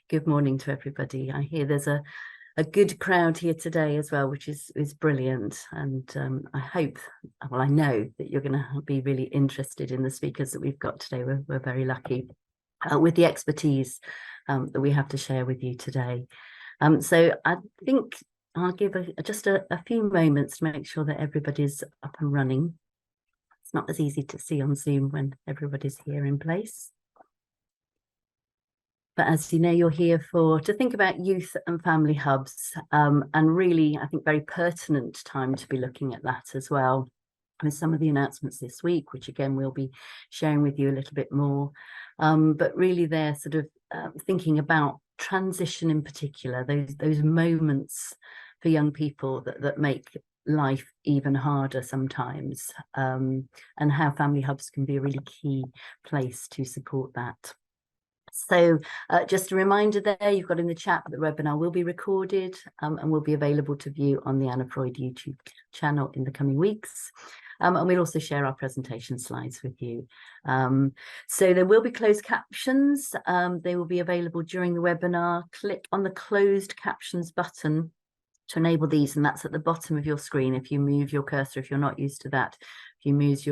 Good morning to everybody. I hear there's a good crowd here today as well, which is brilliant. And I hope, well, I know that you're going to be really interested in the speakers that we've got today. We're very lucky with the expertise that we have to share with you today. So I think I'll give just a few moments to make sure that everybody's up and running. It's not as easy to see on Zoom when everybody's here in place. But as you know, you're here to think about youth and family hubs, and really, I think, very pertinent time to be looking at that as well. With some of the announcements this week, which again we'll be sharing with you a little bit more, but really they're sort of thinking about transition in particular, those moments for young people that make life even harder sometimes, and how family hubs can be a really key place to support that. So just a reminder there, you've got in the chat that the webinar will be recorded and will be available to view on the Anna Freud YouTube channel in the coming weeks. And we'll also share our presentation slides with you. So there will be closed captions. They will be available during the webinar. Click on the closed captions button to enable these, and that's at the bottom of your screen. If you move your cursor, if you're not used to that, if you move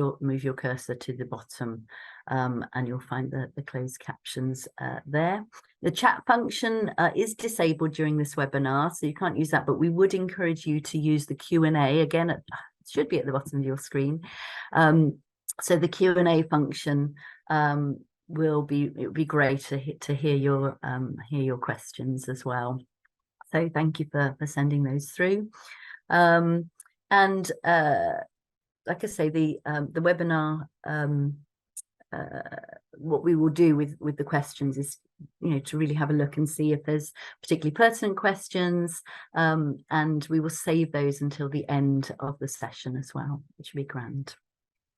your cursor to the bottom, and you'll find the closed captions there. The chat function is disabled during this webinar, so you can't use that, but we would encourage you to use the Q&A. Again, it should be at the bottom of your screen. So the Q&A function it would be great to hear your questions as well. So thank you for sending those through. And like I say, the webinar, what we will do with the questions is, to really have a look and see if there's particularly pertinent questions, and we will save those until the end of the session as well, which will be grand.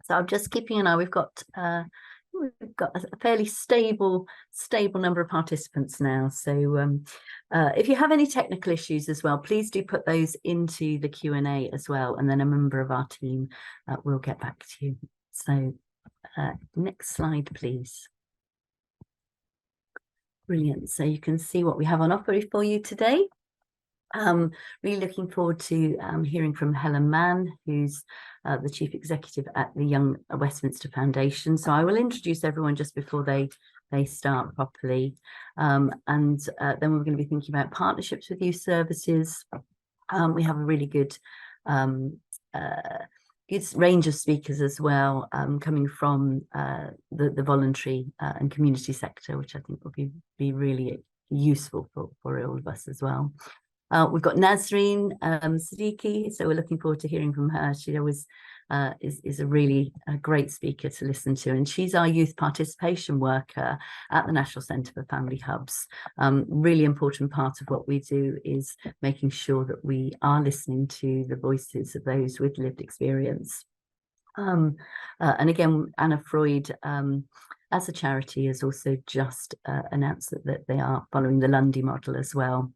So I'm just keeping an eye. We've got a fairly stable number of participants now. So if you have any technical issues as well, please do put those into the Q&A as well, and then a member of our team will get back to you. So next slide, please. Brilliant. So you can see what we have on offer for you today. Really looking forward to hearing from Helen Mann, who's the Chief Executive at the Young Westminster Foundation. So I will introduce everyone just before they start properly. And then we're going to be thinking about partnerships with youth services. We have a really good range of speakers as well, coming from the voluntary and community sector, which I think will be really useful for all of us as well. We've got Nazreen Siddiqui, so we're looking forward to hearing from her. She always is a really great speaker to listen to, and she's our youth participation worker at the National Centre for Family Hubs. Really important part of what we do is making sure that we are listening to the voices of those with lived experience. And again, Anna Freud, as a charity, has also just announced that they are following the Lundy model as well,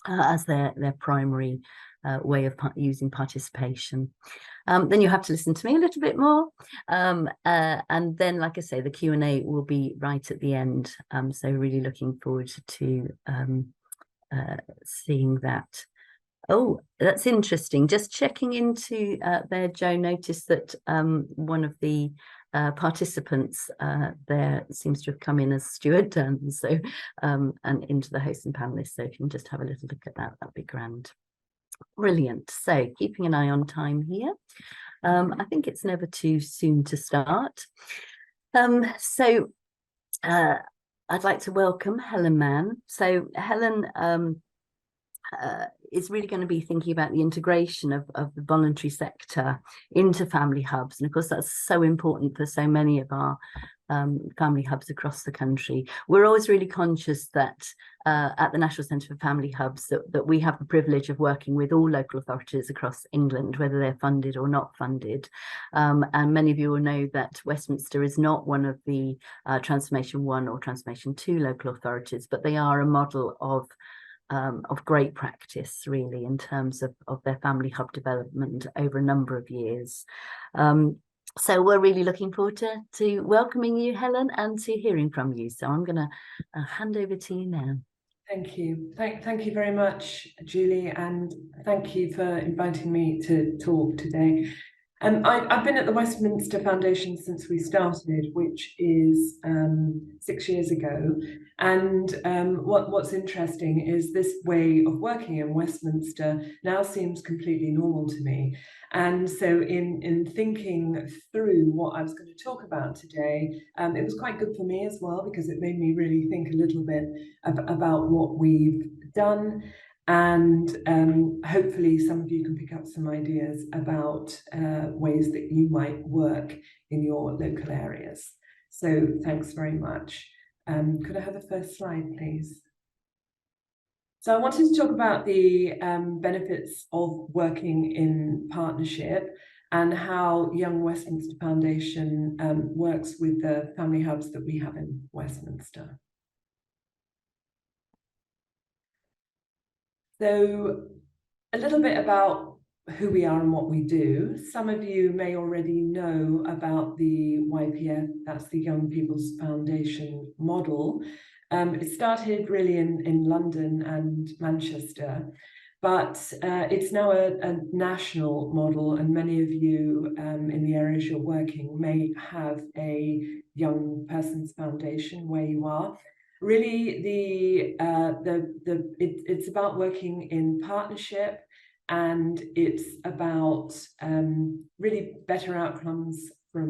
as their primary way of using participation. Then you have to listen to me a little bit more, and then, like I say, the Q&A will be right at the end, so really looking forward to seeing that. Oh, that's interesting. Just checking into there, Joe, noticed that one of the participants there seems to have come in as Stuart Dunn, so and into the hosts and panelists. So if you can just have a little look at that, that'd be grand. Brilliant. So keeping an eye on time here. I think it's never too soon to start. So I'd like to welcome Helen Mann. So Helen is really going to be thinking about the integration of the voluntary sector into family hubs. And of course, that's so important for so many of our family hubs across the country. We're always really conscious that at the National Centre for Family Hubs that we have the privilege of working with all local authorities across England, whether they're funded or not funded. And many of you will know that Westminster is not one of the Transformation 1 or Transformation 2 local authorities, but they are a model of great practice, really, in terms of their family hub development over a number of years. So we're really looking forward to welcoming you, Helen, and to hearing from you. So I'm going to hand over to you now. Thank you. Thank you very much, Julie, and thank you for inviting me to talk today. I've been at the Westminster Foundation since we started, which is 6 years ago. And what's interesting is this way of working in Westminster now seems completely normal to me. And so in thinking through what I was going to talk about today, it was quite good for me as well, because it made me really think a little bit about what we've done. And hopefully some of you can pick up some ideas about ways that you might work in your local areas. So thanks very much. Could I have the first slide, please? So I wanted to talk about the benefits of working in partnership and how Young Westminster Foundation works with the family hubs that we have in Westminster. So a little bit about who we are and what we do. Some of you may already know about the YPF, that's the Young People's Foundation model. It started really in London and Manchester, but it's now a national model, and many of you in the areas you're working may have a young person's foundation where you are. Really, it's about working in partnership, and it's about really better outcomes for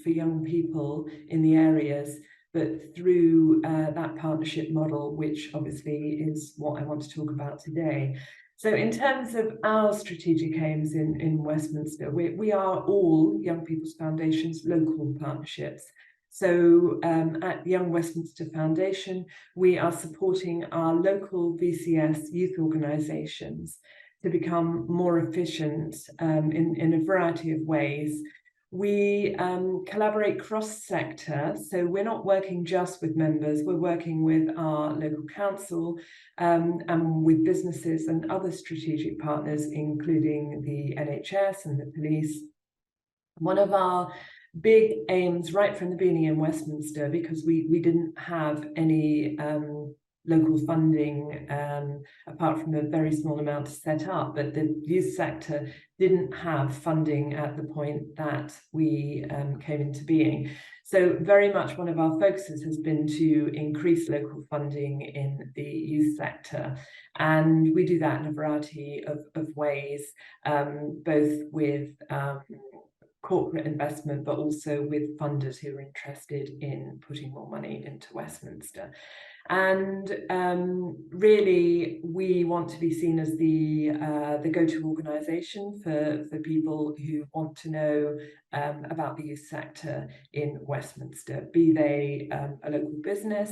young people in the areas, but through that partnership model, which obviously is what I want to talk about today. So in terms of our strategic aims in Westminster, we are all Young People's Foundation's local partnerships. So at Young Westminster Foundation, we are supporting our local VCS youth organisations to become more efficient in a variety of ways. We collaborate cross-sector, so we're not working just with members, we're working with our local council and with businesses and other strategic partners, including the NHS and the police. One of our big aims right from the beginning in Westminster, because we didn't have any local funding apart from a very small amount to set up, but the youth sector didn't have funding at the point that we came into being. So very much one of our focuses has been to increase local funding in the youth sector. And we do that in a variety of ways, both with corporate investment, but also with funders who are interested in putting more money into Westminster. And really, we want to be seen as the go-to organisation for people who want to know about the youth sector in Westminster, be they a local business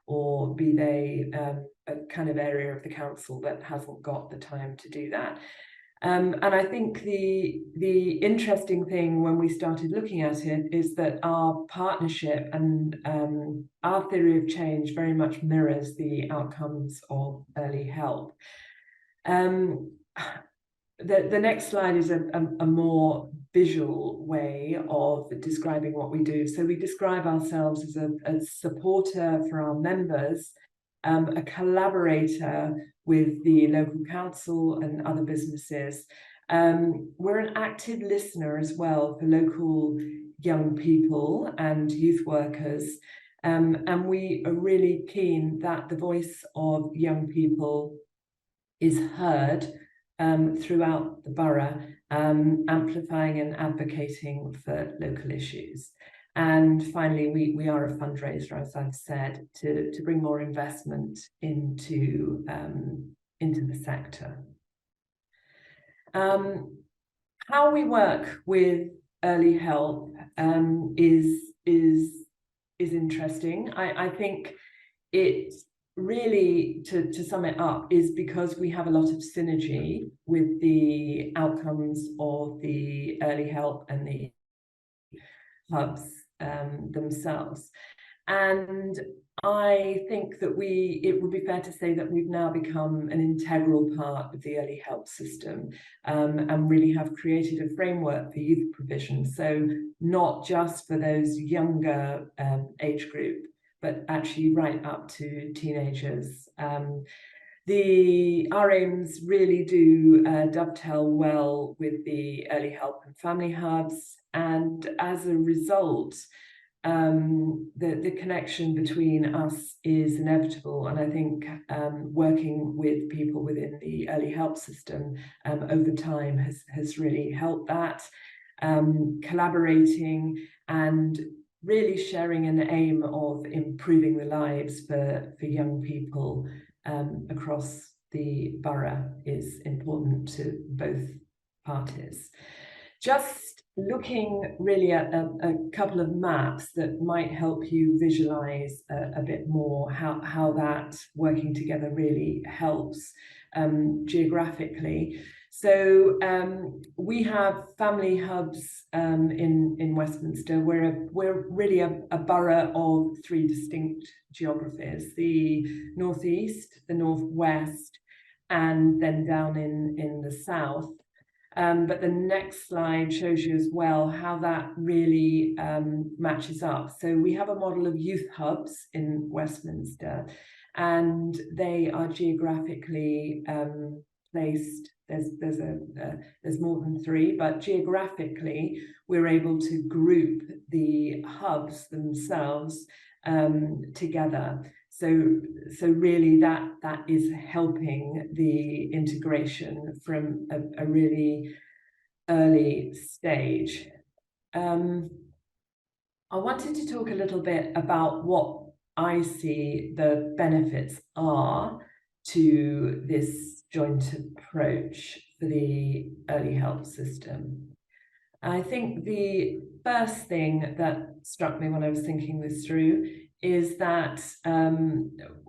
or be they a kind of area of the council that hasn't got the time to do that. And I think the interesting thing when we started looking at it is that our partnership and our theory of change very much mirrors the outcomes of early help. The next slide is a more visual way of describing what we do. So we describe ourselves as a supporter for our members, a collaborator with the local council and other businesses. We're an active listener as well for local young people and youth workers. And we are really keen that the voice of young people is heard throughout the borough, amplifying and advocating for local issues. And finally, we are a fundraiser, as I've said, to bring more investment into the sector. How we work with early help is interesting. I think it really, to sum it up, is because we have a lot of synergy with the outcomes of the early help and the hubs themselves. And I think that it would be fair to say that we've now become an integral part of the early help system, and really have created a framework for youth provision. So not just for those younger age group, but actually right up to teenagers. Our aims really do dovetail well with the early help and family hubs, and as a result, the connection between us is inevitable. And I think working with people within the early help system over time has really helped that. Collaborating and really sharing an aim of improving the lives for young people across the borough is important to both parties. Just looking really at a couple of maps that might help you visualize a bit more how that working together really helps geographically. So we have family hubs in Westminster. We're really a borough of three distinct geographies: the northeast, the northwest, and then down in the south. But the next slide shows you as well how that really matches up. So we have a model of youth hubs in Westminster, and they are geographically placed. There's more than three, but geographically we're able to group the hubs themselves together. So really that is helping the integration from a really early stage. I wanted to talk a little bit about what I see the benefits are to this joint approach for the early help system. I think the first thing that struck me when I was thinking this through is that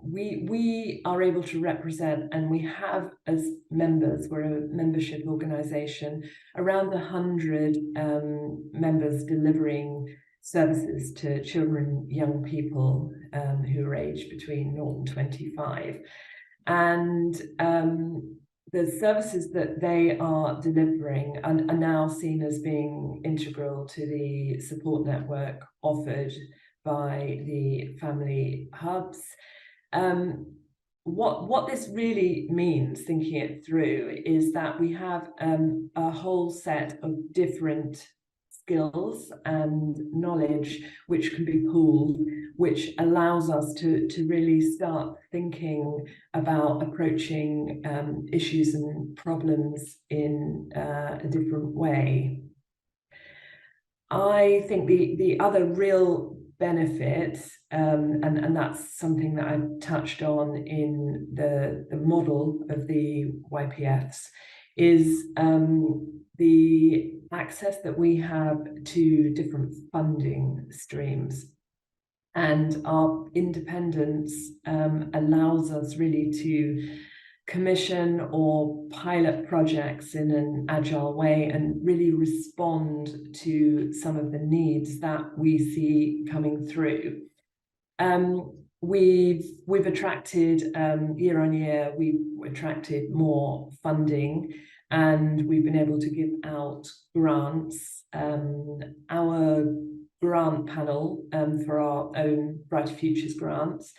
we are able to represent, and we have as members, we're a membership organisation, around 100 members delivering services to children, young people who are aged between 0 and 25. And the services that they are delivering are now seen as being integral to the support network offered by the family hubs. What this really means, thinking it through, is that we have a whole set of different skills and knowledge which can be pooled, which allows us to really start thinking about approaching issues and problems in a different way. I think the other real benefit, and that's something that I've touched on in the model of the YPFs, is the access that we have to different funding streams. And our independence allows us really to commission or pilot projects in an agile way and really respond to some of the needs that we see coming through. We've attracted year on year, we've attracted more funding, and we've been able to give out grants. Our grant panel for our own Brighter Futures grants,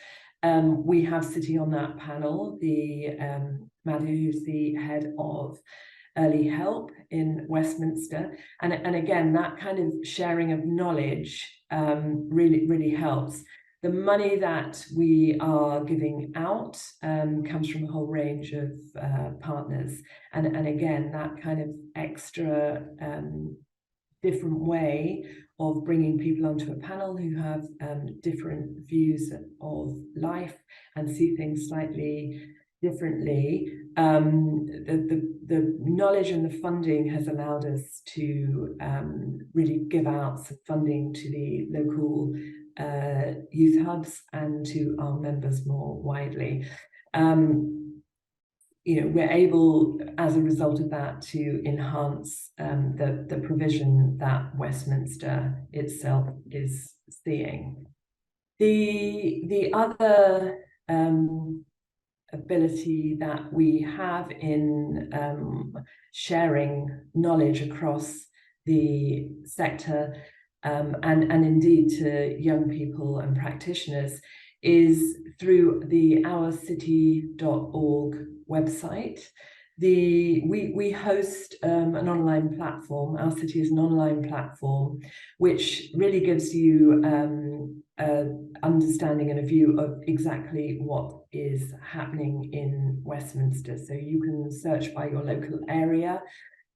we have sitting on that panel the Madhu, who's the head of early help in Westminster, and again that kind of sharing of knowledge really helps. The money that we are giving out comes from a whole range of partners, and again that kind of extra different way of bringing people onto a panel who have different views of life and see things slightly differently. The knowledge and the funding has allowed us to really give out some funding to the local youth hubs and to our members more widely. We're able, as a result of that, to enhance the provision that Westminster itself is seeing. The other ability that we have in sharing knowledge across the sector and indeed to young people and practitioners, is through the ourcity.org website. We host an online platform. Our City is an online platform which really gives you understanding and a view of exactly what is happening in Westminster. So you can search by your local area,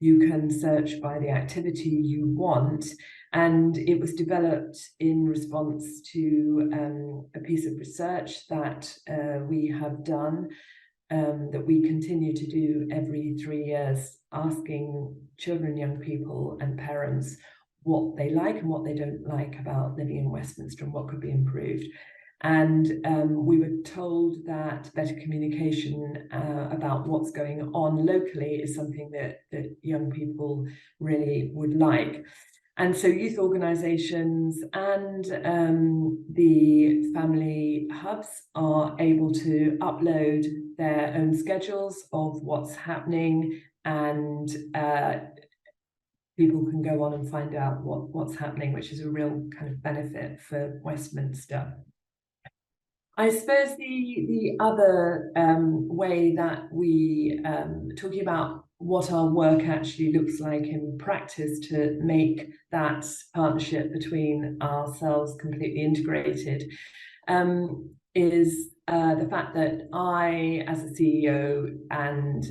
you can search by the activity you want, and it was developed in response to a piece of research that we have done, that we continue to do every 3 years, asking children, young people and parents what they like and what they don't like about living in Westminster and what could be improved. And we were told that better communication about what's going on locally is something that young people really would like. And so youth organisations and the family hubs are able to upload their own schedules of what's happening, and people can go on and find out what's happening, which is a real kind of benefit for Westminster. I suppose the other way that we talking about what our work actually looks like in practice to make that partnership between ourselves completely integrated is the fact that I, as a CEO, and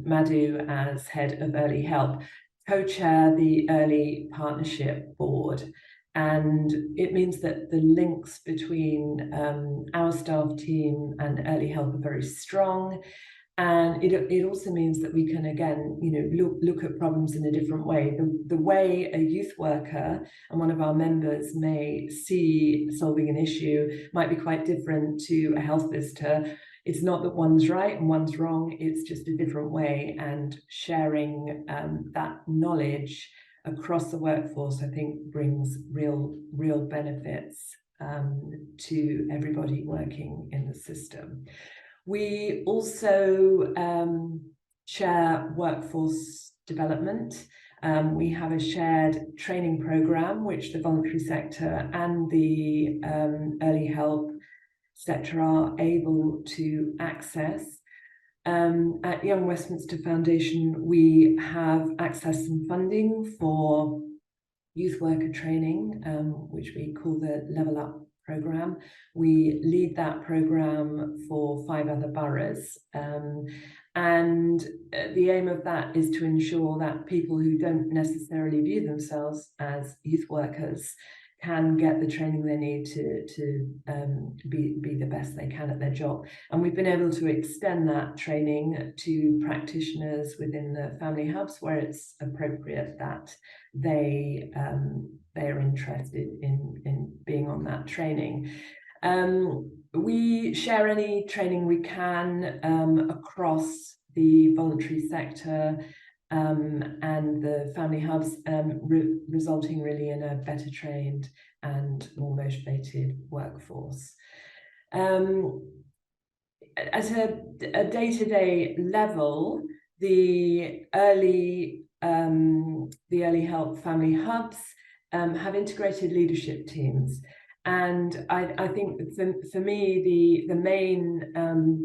Madhu, as head of Early Help, co-chair the Early Partnership Board. And it means that the links between our staff team and Early Help are very strong. And it also means that we can, again, look at problems in a different way. The way a youth worker and one of our members may see solving an issue might be quite different to a health visitor. It's not that one's right and one's wrong, it's just a different way. And sharing that knowledge across the workforce, I think, brings real benefits to everybody working in the system. We also share workforce development. We have a shared training program which the voluntary sector and the early help sector are able to access. At Young Westminster Foundation, we have access and funding for youth worker training, which we call the Level Up programme. We lead that programme for 5 other boroughs. And the aim of that is to ensure that people who don't necessarily view themselves as youth workers can get the training they need to be the best they can at their job. And we've been able to extend that training to practitioners within the family hubs where it's appropriate that they are interested in being on that training. We share any training we can across the voluntary sector and the family hubs, resulting really in a better trained and more motivated workforce. At a day-to-day level, the early help family hubs have integrated leadership teams. And I think for me, the main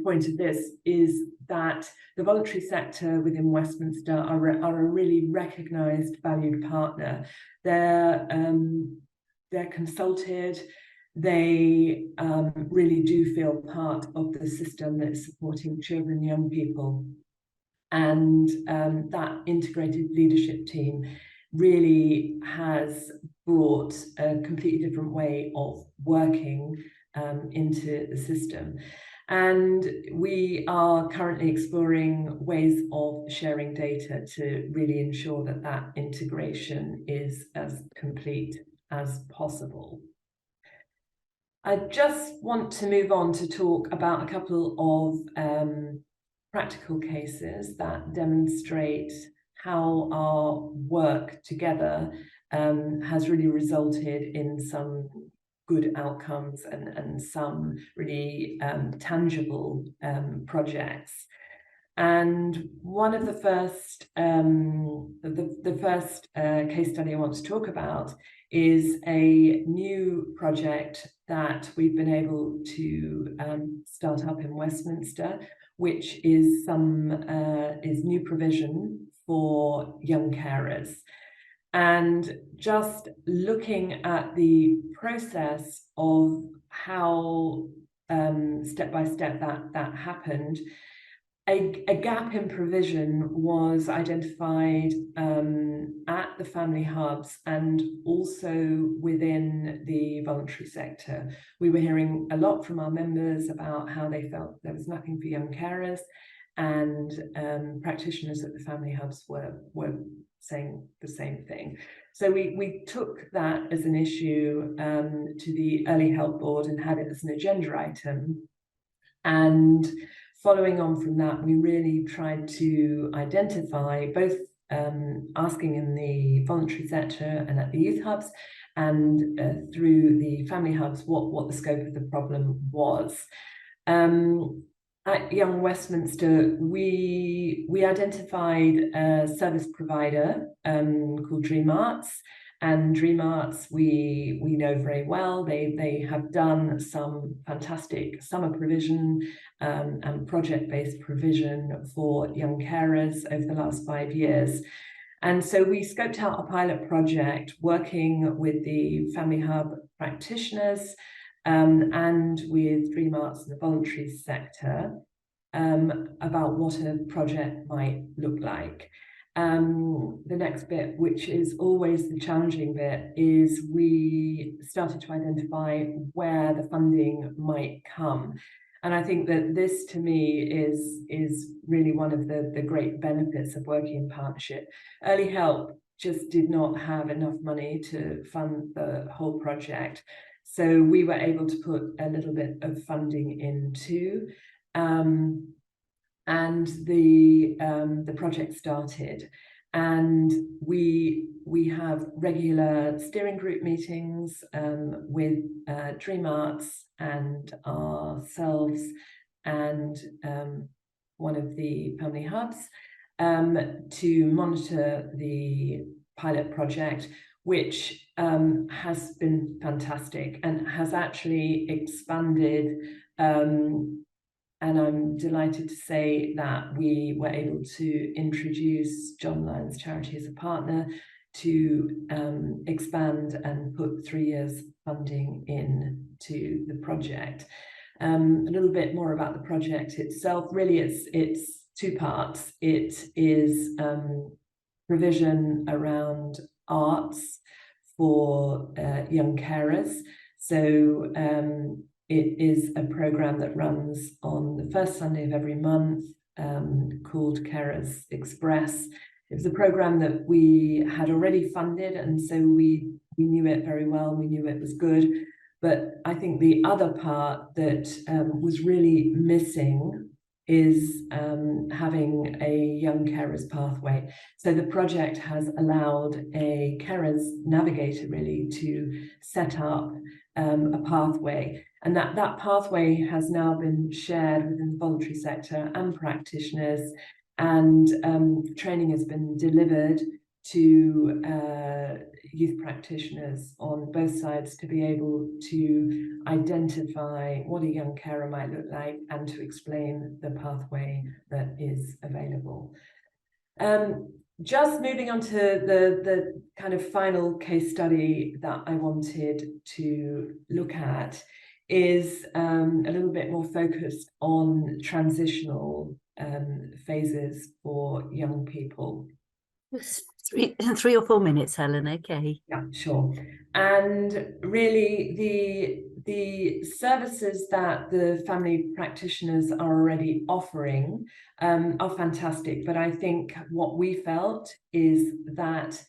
point of this is that the voluntary sector within Westminster are a really recognised, valued partner. They're consulted. They really do feel part of the system that's supporting children and young people. And that integrated leadership team really has brought a completely different way of working into the system. And we are currently exploring ways of sharing data to really ensure that that integration is as complete as possible. I just want to move on to talk about a couple of practical cases that demonstrate how our work together has really resulted in some good outcomes and some really tangible projects. And one of the first case study I want to talk about is a new project that we've been able to start up in Westminster, which is new provision for young carers. And just looking at the process of how step by step that happened, a gap in provision was identified at the family hubs and also within the voluntary sector. We were hearing a lot from our members about how they felt there was nothing for young carers, and practitioners at the family hubs were saying the same thing. So we took that as an issue to the Early Help Board and had it as an agenda item. And following on from that, we really tried to identify, both asking in the voluntary sector and at the youth hubs and through the family hubs, what the scope of the problem was. At Young Westminster, we identified a service provider called Dream Arts. And Dream Arts, we know very well. They have done some fantastic summer provision and project-based provision for young carers over the last 5 years. And so we scoped out a pilot project working with the Family Hub practitioners and with Dream Arts and the voluntary sector about what a project might look like. The next bit, which is always the challenging bit, is we started to identify where the funding might come. And I think that this, to me, is really one of the great benefits of working in partnership. Early Help just did not have enough money to fund the whole project. So we were able to put a little bit of funding in too. And the project started, and we have regular steering group meetings with Dream Arts and ourselves and one of the family hubs to monitor the pilot project, which has been fantastic and has actually expanded. And I'm delighted to say that we were able to introduce John Lyons Charity as a partner to expand and put 3 years funding into the project. A little bit more about the project itself. Really, it's two parts. It is provision around arts for young carers. So it is a program that runs on the first Sunday of every month called Carers Express. It was a program that we had already funded, and so we knew it very well. We knew it was good. But I think the other part that was really missing is having a young carers pathway. So the project has allowed a carers navigator really to set up a pathway, and that pathway has now been shared within the voluntary sector and practitioners, and training has been delivered to youth practitioners on both sides to be able to identify what a young carer might look like and to explain the pathway that is available. Just moving on to the kind of final case study that I wanted to look at is a little bit more focused on transitional phases for young people. Three or 4 minutes, Helen. Okay. Yeah, sure. And really, the services that the family practitioners are already offering are fantastic. But I think what we felt is that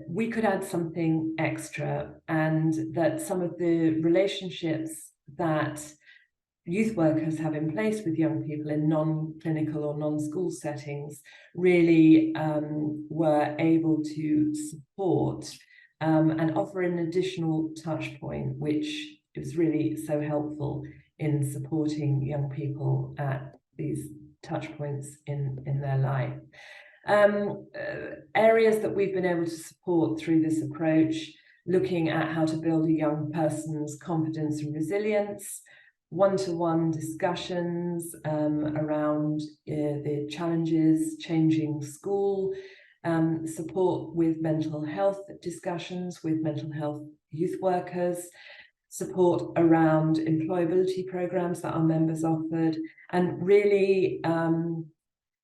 we could add something extra, and that some of the relationships that youth workers have in place with young people in non-clinical or non-school settings really were able to support and offer an additional touch point, which is really so helpful in supporting young people at these touch points in their life. Areas that we've been able to support through this approach, looking at how to build a young person's confidence and resilience, one-to-one discussions around the challenges changing school, support with mental health discussions with mental health youth workers, support around employability programs that our members offered, and really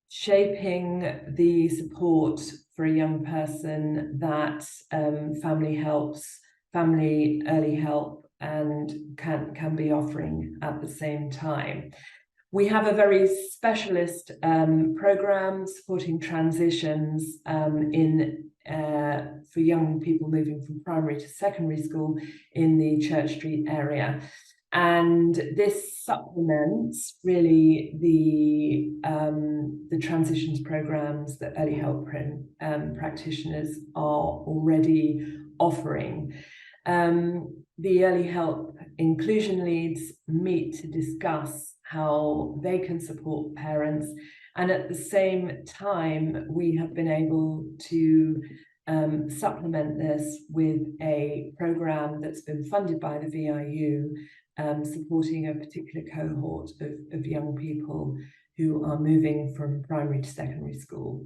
shaping the support for a young person that family early help and can be offering at the same time. We have a very specialist program supporting transitions for young people moving from primary to secondary school in the Church Street area. And this supplements really the transitions programs that early help practitioners are already offering. The early help inclusion leads meet to discuss how they can support parents, and at the same time we have been able to supplement this with a program that's been funded by the VIU, supporting a particular cohort of young people who are moving from primary to secondary school.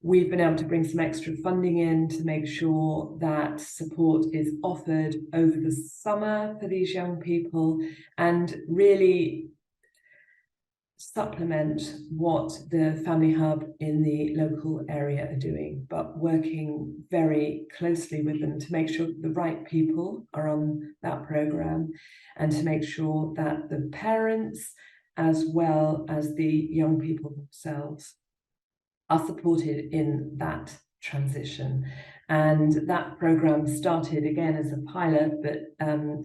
We've been able to bring some extra funding in to make sure that support is offered over the summer for these young people, and really supplement what the Family Hub in the local area are doing, but working very closely with them to make sure the right people are on that programme, and to make sure that the parents as well as the young people themselves are supported in that transition. And that program started again as a pilot, but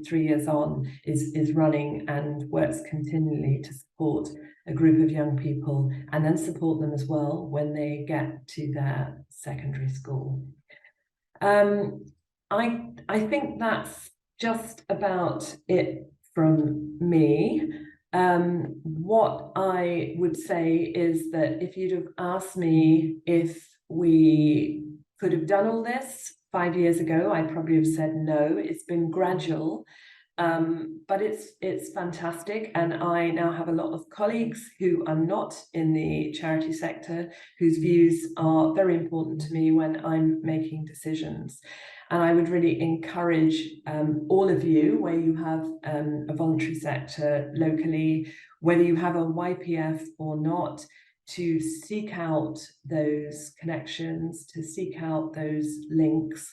3 years on is running and works continually to support a group of young people, and then support them as well when they get to their secondary school. I think that's just about it from me. What I would say is that if you'd have asked me if we could have done all this 5 years ago, I'd probably have said no. It's been gradual, but it's fantastic. And I now have a lot of colleagues who are not in the charity sector, whose views are very important to me when I'm making decisions. And I would really encourage all of you, where you have a voluntary sector locally, whether you have a YPF or not, to seek out those connections, to seek out those links,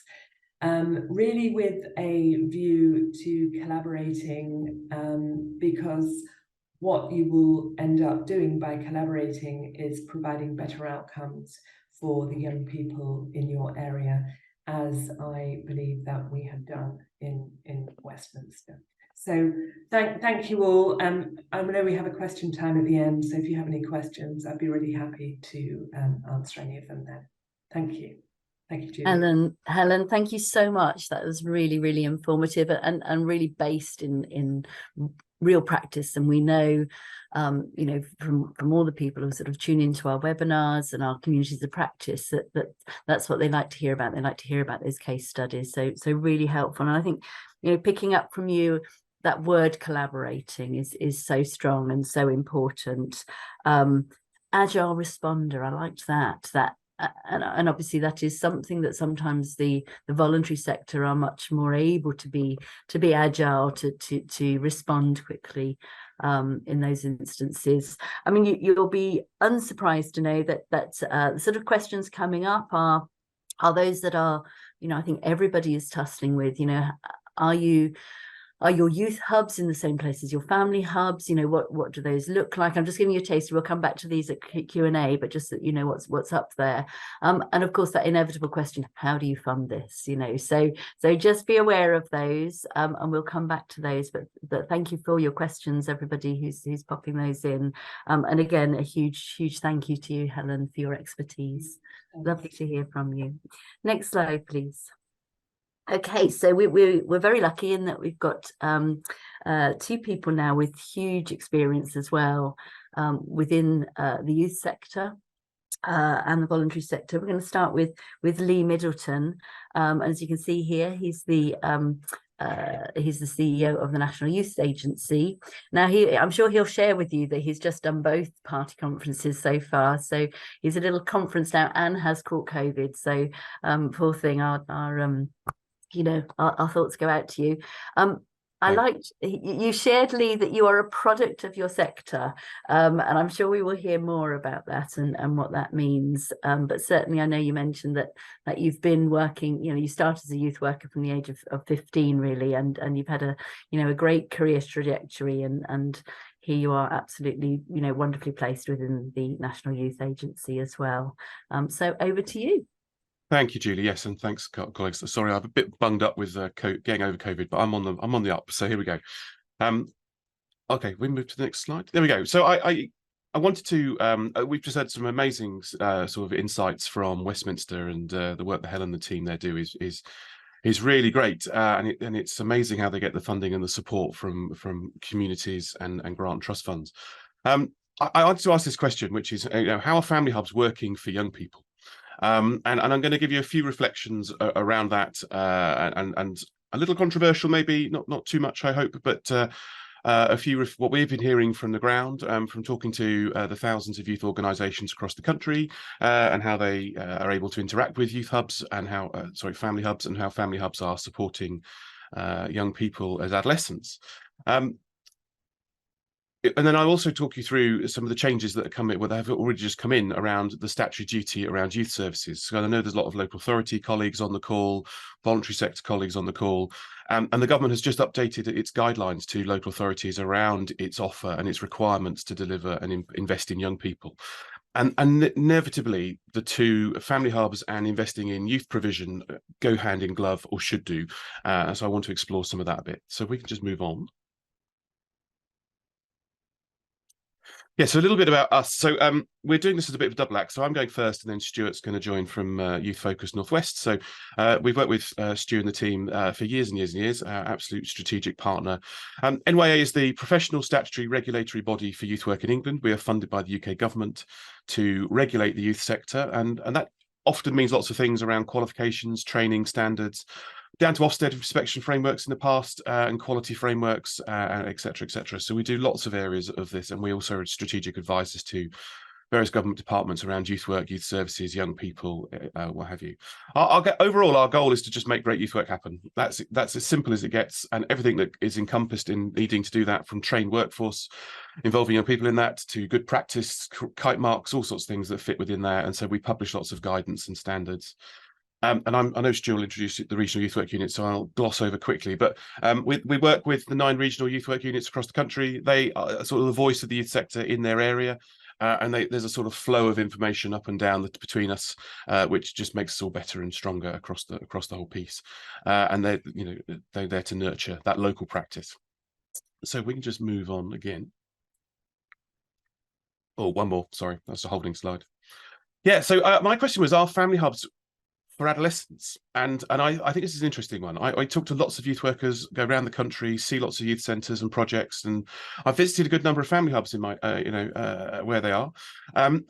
really with a view to collaborating, because what you will end up doing by collaborating is providing better outcomes for the young people in your area, as I believe that we have done in Westminster. So thank you all. I know we have a question time at the end, so if you have any questions, I'd be really happy to answer any of them then. Thank you. Thank you, Julie. Helen, thank you so much. That was really, really informative and really based in real practice. And we know, you know, from all the people who sort of tune into our webinars and our communities of practice, that's what they like to hear about. They like to hear about those case studies. So really helpful. And I think, you know, picking up from you, that word collaborating is so strong and so important. Agile responder, I liked that. And obviously that is something that sometimes the voluntary sector are much more able to be agile, to respond quickly in those instances. I mean, you'll be unsurprised to know that the sort of questions coming up are those that are, you know, I think everybody is tussling with. You know, are your youth hubs in the same place as your family hubs? You know, what do those look like? I'm just giving you a taste. We'll come back to these at Q&A, but just that you know what's up there. And of course, that inevitable question: how do you fund this? You know, so just be aware of those, and we'll come back to those. But thank you for all your questions, everybody who's popping those in. And again, a huge thank you to you, Helen, for your expertise. Lovely to hear from you. Next slide, please. Okay, so we're very lucky in that we've got 2 people now with huge experience as well within the youth sector. and the voluntary sector. We're going to start with Lee Middleton. As you can see here, he's the CEO of the National Youth Agency. Now, I'm sure he'll share with you that he's just done both party conferences so far. So he's a little conference now and has caught COVID. So poor thing, our thoughts go out to you. I liked you shared, Lee, that you are a product of your sector, and I'm sure we will hear more about that and what that means. But certainly, I know you mentioned that you've been working. You started as a youth worker from the age of 15, really, and you've had a great career trajectory, and here you are, absolutely wonderfully placed within the National Youth Agency as well. So over to you. Thank you, Julie. Yes, and thanks, colleagues. Sorry, I'm a bit bunged up with getting over COVID, but I'm on the up. So here we go. Okay, we move to the next slide. There we go. So I wanted to. We've just had some amazing sort of insights from Westminster, and the work that Helen and the team there do is really great. And it's amazing how they get the funding and the support from communities and grant and trust funds. I wanted to ask this question, which is, how are family hubs working for young people? And I'm going to give you a few reflections around that, and a little controversial, maybe not too much, I hope, but a few what we've been hearing from the ground, from talking to the thousands of youth organisations across the country, and how they are able to interact with youth hubs and how family hubs, and how family hubs are supporting young people as adolescents. And then I'll also talk you through some of the changes that have already just come in around the statutory duty around youth services. So I know there's a lot of local authority colleagues on the call, voluntary sector colleagues on the call, and the government has just updated its guidelines to local authorities around its offer and its requirements to deliver and invest in young people. And inevitably, the two, family hubs and investing in youth provision, go hand in glove, or should do. So I want to explore some of that a bit. So we can just move on. Yeah, so a little bit about us. So we're doing this as a bit of a double act. So I'm going first, and then Stuart's going to join from Youth Focus Northwest. So we've worked with Stu and the team for years and years and years, our absolute strategic partner. NYA is the professional statutory regulatory body for youth work in England. We are funded by the UK government to regulate the youth sector, and that often means lots of things around qualifications, training, standards, down to Ofsted inspection frameworks in the past, and quality frameworks, et cetera, et cetera. So we do lots of areas of this, and we also are strategic advisors to various government departments around youth work, youth services, young people, what have you. Overall, our goal is to just make great youth work happen. That's as simple as it gets, and everything that is encompassed in needing to do that, from trained workforce, involving young people in that, to good practice, kite marks, all sorts of things that fit within there. And so we publish lots of guidance and standards. And I know Stu will introduce the regional youth work unit, so I'll gloss over quickly. But we work with the 9 regional youth work units across the country. They are sort of the voice of the youth sector in their area, and there's a sort of flow of information up and down between us, which just makes us all better and stronger across the whole piece. And they're there to nurture that local practice. So we can just move on again. Oh, one more. Sorry, that's a holding slide. Yeah. So my question was, are family hubs for adolescents? And I think this is an interesting one. I talk to lots of youth workers, go around the country, see lots of youth centres and projects, and I've visited a good number of family hubs in my where they are, and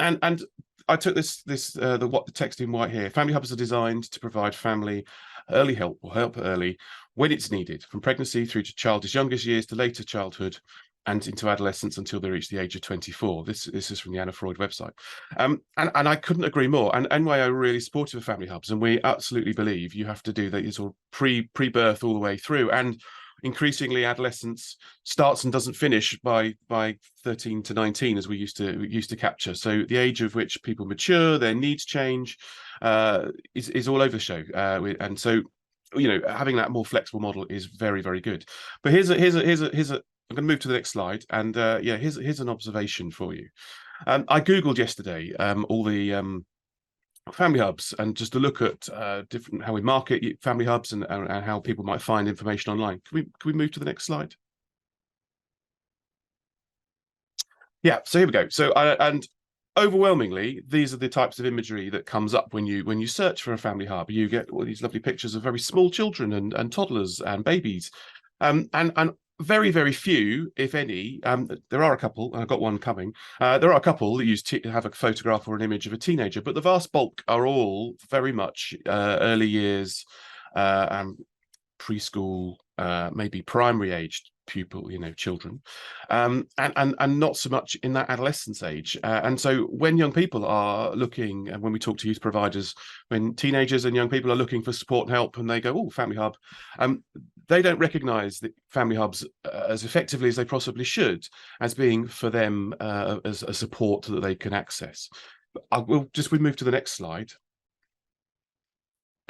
I took the text in white here. Family hubs are designed to provide family early help, or help early when it's needed, from pregnancy through to child's youngest years to later childhood and into adolescence until they reach the age of 24. This is from the Anna Freud website. And I couldn't agree more. And NYA are really supportive of family hubs, and we absolutely believe you have to do that sort of pre-birth all the way through. And increasingly, adolescence starts and doesn't finish by 13 to 19, as we used to capture. So the age of which people mature, their needs change, is all over the show. And so, having that more flexible model is very, very good. But here's a I'm going to move to the next slide, and here's an observation for you. I googled yesterday all the family hubs, and just to look at how we market family hubs and how people might find information online. Can we move to the next slide? Yeah. So here we go. So and overwhelmingly, these are the types of imagery that comes up when you search for a family hub. You get all these lovely pictures of very small children and toddlers and babies, and very, very few, if any. There are a couple, and I've got one coming. There are a couple that have a photograph or an image of a teenager, but the vast bulk are all very much early years, preschool, maybe primary aged pupil, children, and not so much in that adolescence age. And so when young people are looking, and when we talk to youth providers, when teenagers and young people are looking for support and help, and they go, "Oh, Family Hub," they don't recognise the Family Hubs as effectively as they possibly should, as being for them as a support that they can access. We move to the next slide.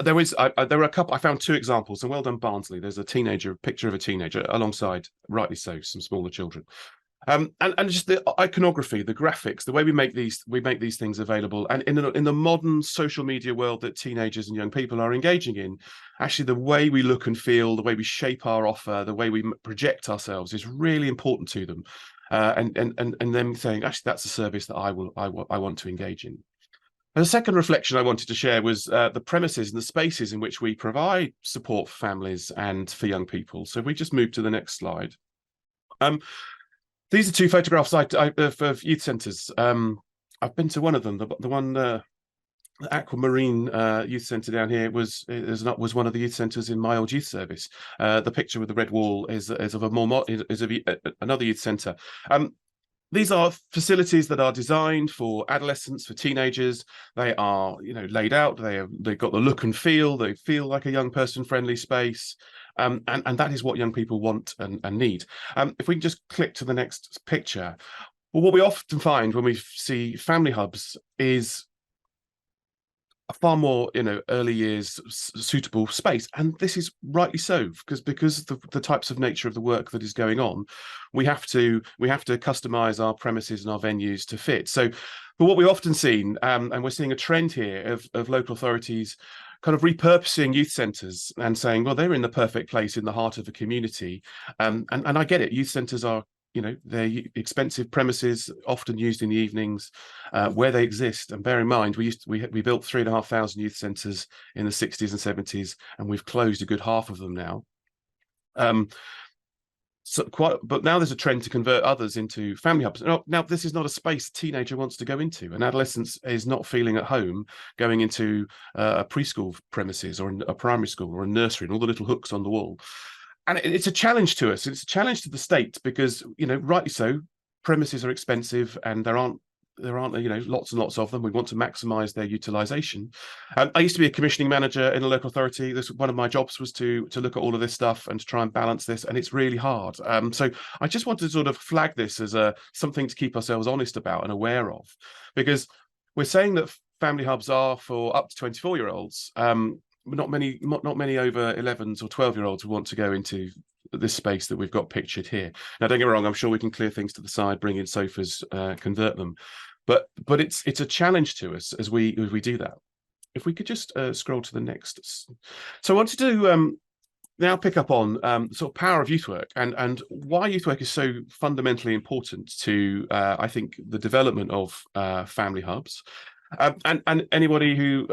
There were a couple. I found two examples, and well done, Barnsley. There's a picture of a teenager alongside, rightly so, some smaller children. And just the iconography, the graphics, the way we make these things available, and in the modern social media world that teenagers and young people are engaging in, actually the way we look and feel, the way we shape our offer, the way we project ourselves is really important to them, and them saying, actually, that's a service that I want to engage in. And the second reflection I wanted to share was the premises and the spaces in which we provide support for families and for young people. So if we just move to the next slide. These are two photographs of youth centres. I've been to one of them. The one, the Aquamarine Youth Centre down here was one of the youth centres in my old youth service. The picture with the red wall is of another youth centre. These are facilities that are designed for adolescents, for teenagers. They are, laid out. They've got the look and feel. They feel like a young person-friendly space, and that is what young people want and need. If we can just click to the next picture, well, what we often find when we see Family Hubs is a far more, early years suitable space, and this is rightly so, because the types of nature of the work that is going on, we have to customize our premises and our venues to fit. So, but what we've often seen, and we're seeing a trend here of local authorities kind of repurposing youth centres and saying, well, they're in the perfect place in the heart of a community, and I get it. Youth centres are, they're expensive premises, often used in the evenings where they exist. And bear in mind, we built 3,500 youth centres in the 60s and 70s, and we've closed a good half of them now. But now there's a trend to convert others into Family Hubs. Now, this is not a space a teenager wants to go into. An adolescent is not feeling at home going into a preschool premises or a primary school or a nursery and all the little hooks on the wall. And it's a challenge to us. It's a challenge to the state because, rightly so, premises are expensive and there aren't lots and lots of them. We want to maximise their utilisation. I used to be a commissioning manager in a local authority. One of my jobs was to look at all of this stuff and to try and balance this, and it's really hard. So I just wanted to sort of flag this as something to keep ourselves honest about and aware of, because we're saying that Family Hubs are for up to 24-year-olds. Not many over 11s or 12-year-olds who want to go into this space that we've got pictured here. Now, don't get me wrong, I'm sure we can clear things to the side, bring in sofas, convert them, but it's a challenge to us as we do that. If we could just scroll to the next. So I wanted to now pick up on the sort of power of youth work and why youth work is so fundamentally important to I think the development of Family Hubs. And anybody who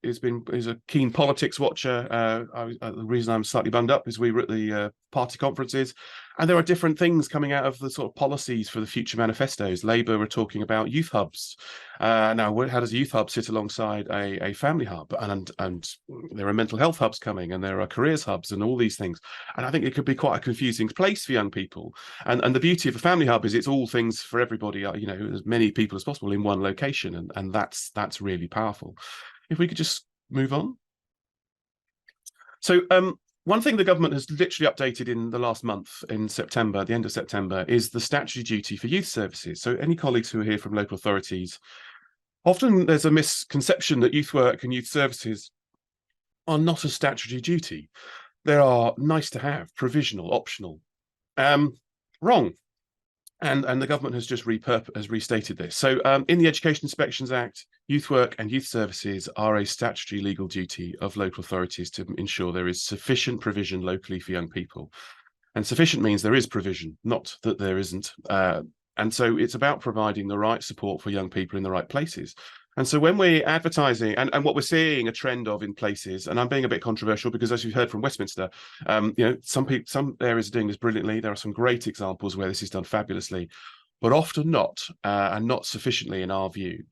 is a keen politics watcher, the reason I'm slightly bunged up is we were at the party conferences, and there are different things coming out of the sort of policies for the future manifestos. Labour are talking about youth hubs. Now, how does a youth hub sit alongside a family hub? And there are mental health hubs coming, and there are careers hubs, and all these things. And I think it could be quite a confusing place for young people. And the beauty of a family hub is it's all things for everybody. As many people as possible in one location, and that's really powerful. If we could just move on. So one thing the government has literally updated in the last month, in September, the end of September, is the statutory duty for youth services. So any colleagues who are here from local authorities, often there's a misconception that youth work and youth services are not a statutory duty. They are nice to have, provisional, optional. Wrong. And the government has just restated this. So in the Education Inspections Act, youth work and youth services are a statutory legal duty of local authorities to ensure there is sufficient provision locally for young people. And sufficient means there is provision, not that there isn't. And so it's about providing the right support for young people in the right places. And so when we're advertising, and what we're seeing a trend of in places, and I'm being a bit controversial because, as you've heard from Westminster, some areas are doing this brilliantly. There are some great examples where this is done fabulously, but often not, and not sufficiently in our view.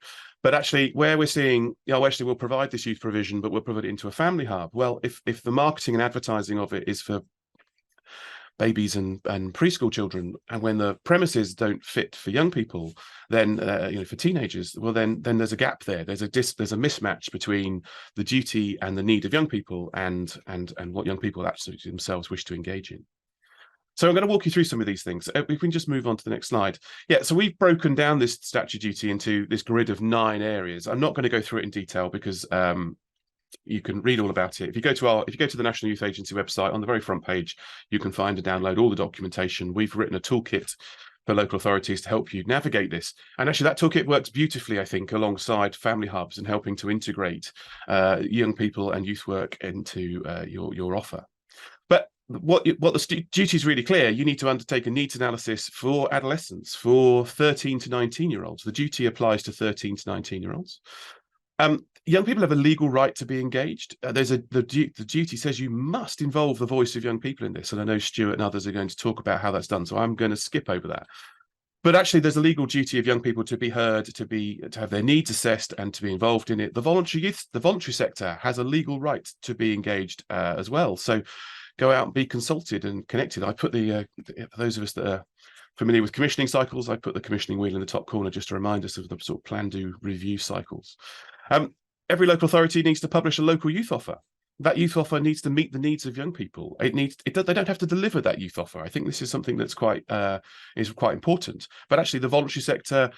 But actually, where we're seeing, actually we'll provide this youth provision, but we'll provide it into a family hub. Well, if the marketing and advertising of it is for babies and preschool children, and when the premises don't fit for young people, then for teenagers, well then there's a gap there. There's a mismatch between the duty and the need of young people and what young people actually themselves wish to engage in. So I'm going to walk you through some of these things. If we can just move on to the next slide. Yeah, so we've broken down this statutory duty into this grid of 9 areas. I'm not going to go through it in detail because you can read all about it. If you go to the National Youth Agency website, on the very front page, you can find and download all the documentation. We've written a toolkit for local authorities to help you navigate this. And actually that toolkit works beautifully, I think, alongside family hubs and helping to integrate young people and youth work into your offer. But what the duty is really clear. You need to undertake a needs analysis for adolescents, for 13 to 19-year-olds. The duty applies to 13 to 19-year-olds. Young people have a legal right to be engaged. The duty says you must involve the voice of young people in this, and I know Stuart and others are going to talk about how that's done, so I'm going to skip over that. But actually, there's a legal duty of young people to be heard, to have their needs assessed, and to be involved in it. The voluntary sector has a legal right to be engaged as well. So go out and be consulted and connected. I put for those of us that are familiar with commissioning cycles, I put the commissioning wheel in the top corner just to remind us of the sort of plan, do, review cycles. Every local authority needs to publish a local youth offer. That youth offer needs to meet the needs of young people. They don't have to deliver that youth offer. I think this is something that's quite important. But actually, the voluntary sector,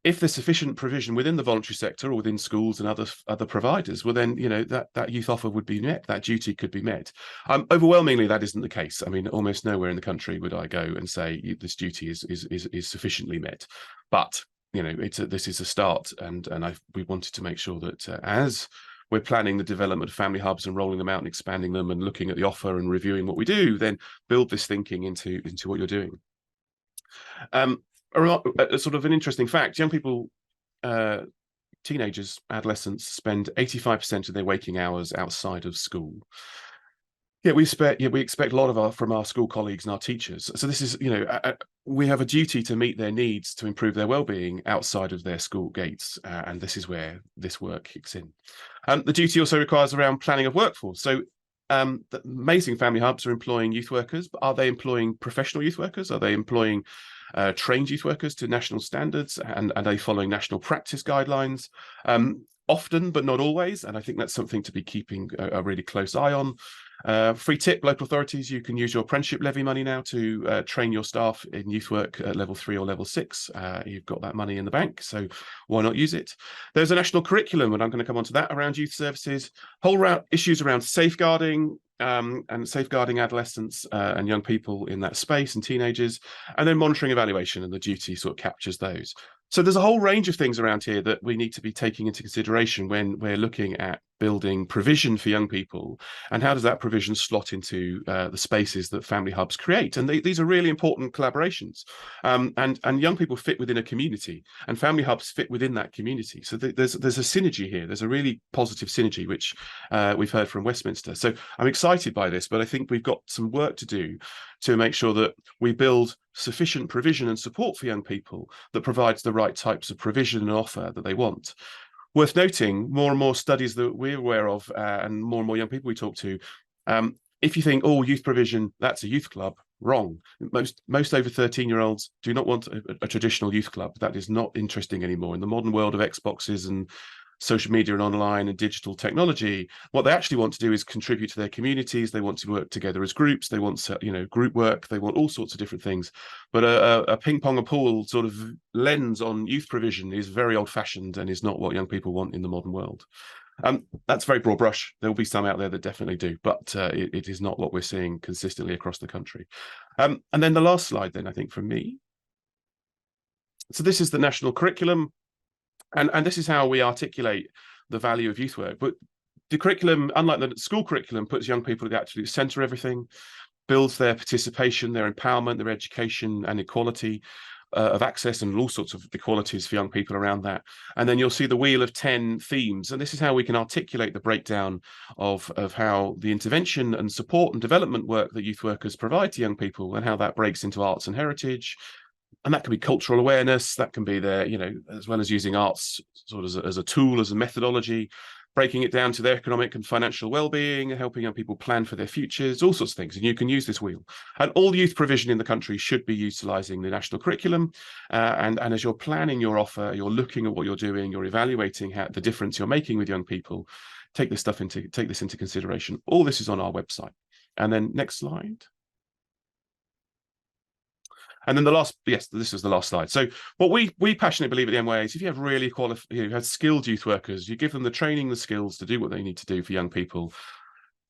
if there's sufficient provision within the voluntary sector or within schools and other providers, well then that youth offer would be met. That duty could be met. Overwhelmingly, that isn't the case. I mean, almost nowhere in the country would I go and say this duty is sufficiently met. But this is a start, and we wanted to make sure that as we're planning the development of family hubs and rolling them out and expanding them and looking at the offer and reviewing what we do, then build this thinking into what you're doing. A sort of an interesting fact: young people, teenagers, adolescents spend 85% of their waking hours outside of school. Yeah, we expect a lot from our school colleagues and our teachers. So this is, we have a duty to meet their needs, to improve their well-being outside of their school gates, and this is where this work kicks in. The duty also requires around planning of workforce. So the amazing family hubs are employing youth workers, but are they employing professional youth workers? Are they employing trained youth workers to national standards, and are they following national practice guidelines? Often, but not always, and I think that's something to be keeping a really close eye on. Free tip, local authorities, you can use your apprenticeship levy money now to train your staff in youth work at level 3 or level 6. You've got that money in the bank, so why not use it? There's a national curriculum, and I'm going to come on to that, around youth services, issues around safeguarding, and safeguarding adolescents and young people in that space, and teenagers, and then monitoring evaluation, and the duty sort of captures those. So there's a whole range of things around here that we need to be taking into consideration when we're looking at building provision for young people, and how does that provision slot into the spaces that family hubs create. And these are really important collaborations, and young people fit within a community, and family hubs fit within that community. So there's a synergy here. There's a really positive synergy, which we've heard from Westminster. So I'm excited by this, but I think we've got some work to do to make sure that we build sufficient provision and support for young people that provides the right types of provision and offer that they want. Worth noting, more and more studies that we're aware of, and more young people we talk to, if you think, oh, youth provision, that's a youth club, wrong. Most over 13-year-olds do not want a traditional youth club. That is not interesting anymore. In the modern world of Xboxes and social media and online and digital technology, what they actually want to do is contribute to their communities. They want to work together as groups. They want, group work. They want all sorts of different things. But a ping pong a pool sort of lens on youth provision is very old fashioned and is not what young people want in the modern world. That's very broad brush. There will be some out there that definitely do, but it is not what we're seeing consistently across the country. And then the last slide then, I think, from me. So this is the national curriculum. And this is how we articulate the value of youth work. But the curriculum, unlike the school curriculum, puts young people at the absolute centre of everything, builds their participation, their empowerment, their education and equality. of access and all sorts of equalities for young people around that. And then you'll see the wheel of 10 themes. And this is how we can articulate the breakdown of how the intervention and support and development work that youth workers provide to young people, and how that breaks into arts and heritage. And that can be cultural awareness, that can be their, you know, as well as using arts sort of as a tool, as a methodology, breaking it down to their economic and financial well-being, helping young people plan for their futures, all sorts of things. And you can use this wheel. And all youth provision in the country should be utilising the national curriculum. And as you're planning your offer, you're looking at what you're doing, you're evaluating the difference you're making with young people. Take this into consideration. All this is on our website. And then next slide. And then this is the last slide. So what we passionately believe at the MYA is if you have really qualified, you have skilled youth workers, you give them the training, the skills to do what they need to do for young people,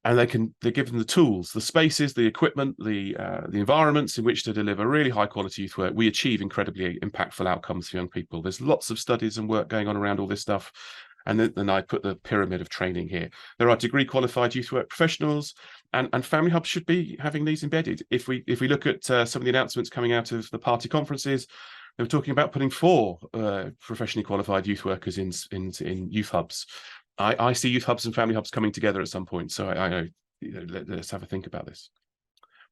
and they give them the tools, the spaces, the equipment, the environments in which to deliver really high quality youth work, we achieve incredibly impactful outcomes for young people. There's lots of studies and work going on around all this stuff. And then I put the pyramid of training here. There are degree qualified youth work professionals, and Family Hub should be having these embedded. If we look at some of the announcements coming out of the party conferences, they were talking about putting 4 professionally qualified youth workers in youth hubs. I see youth hubs and family hubs coming together at some point. So I know, let's have a think about this.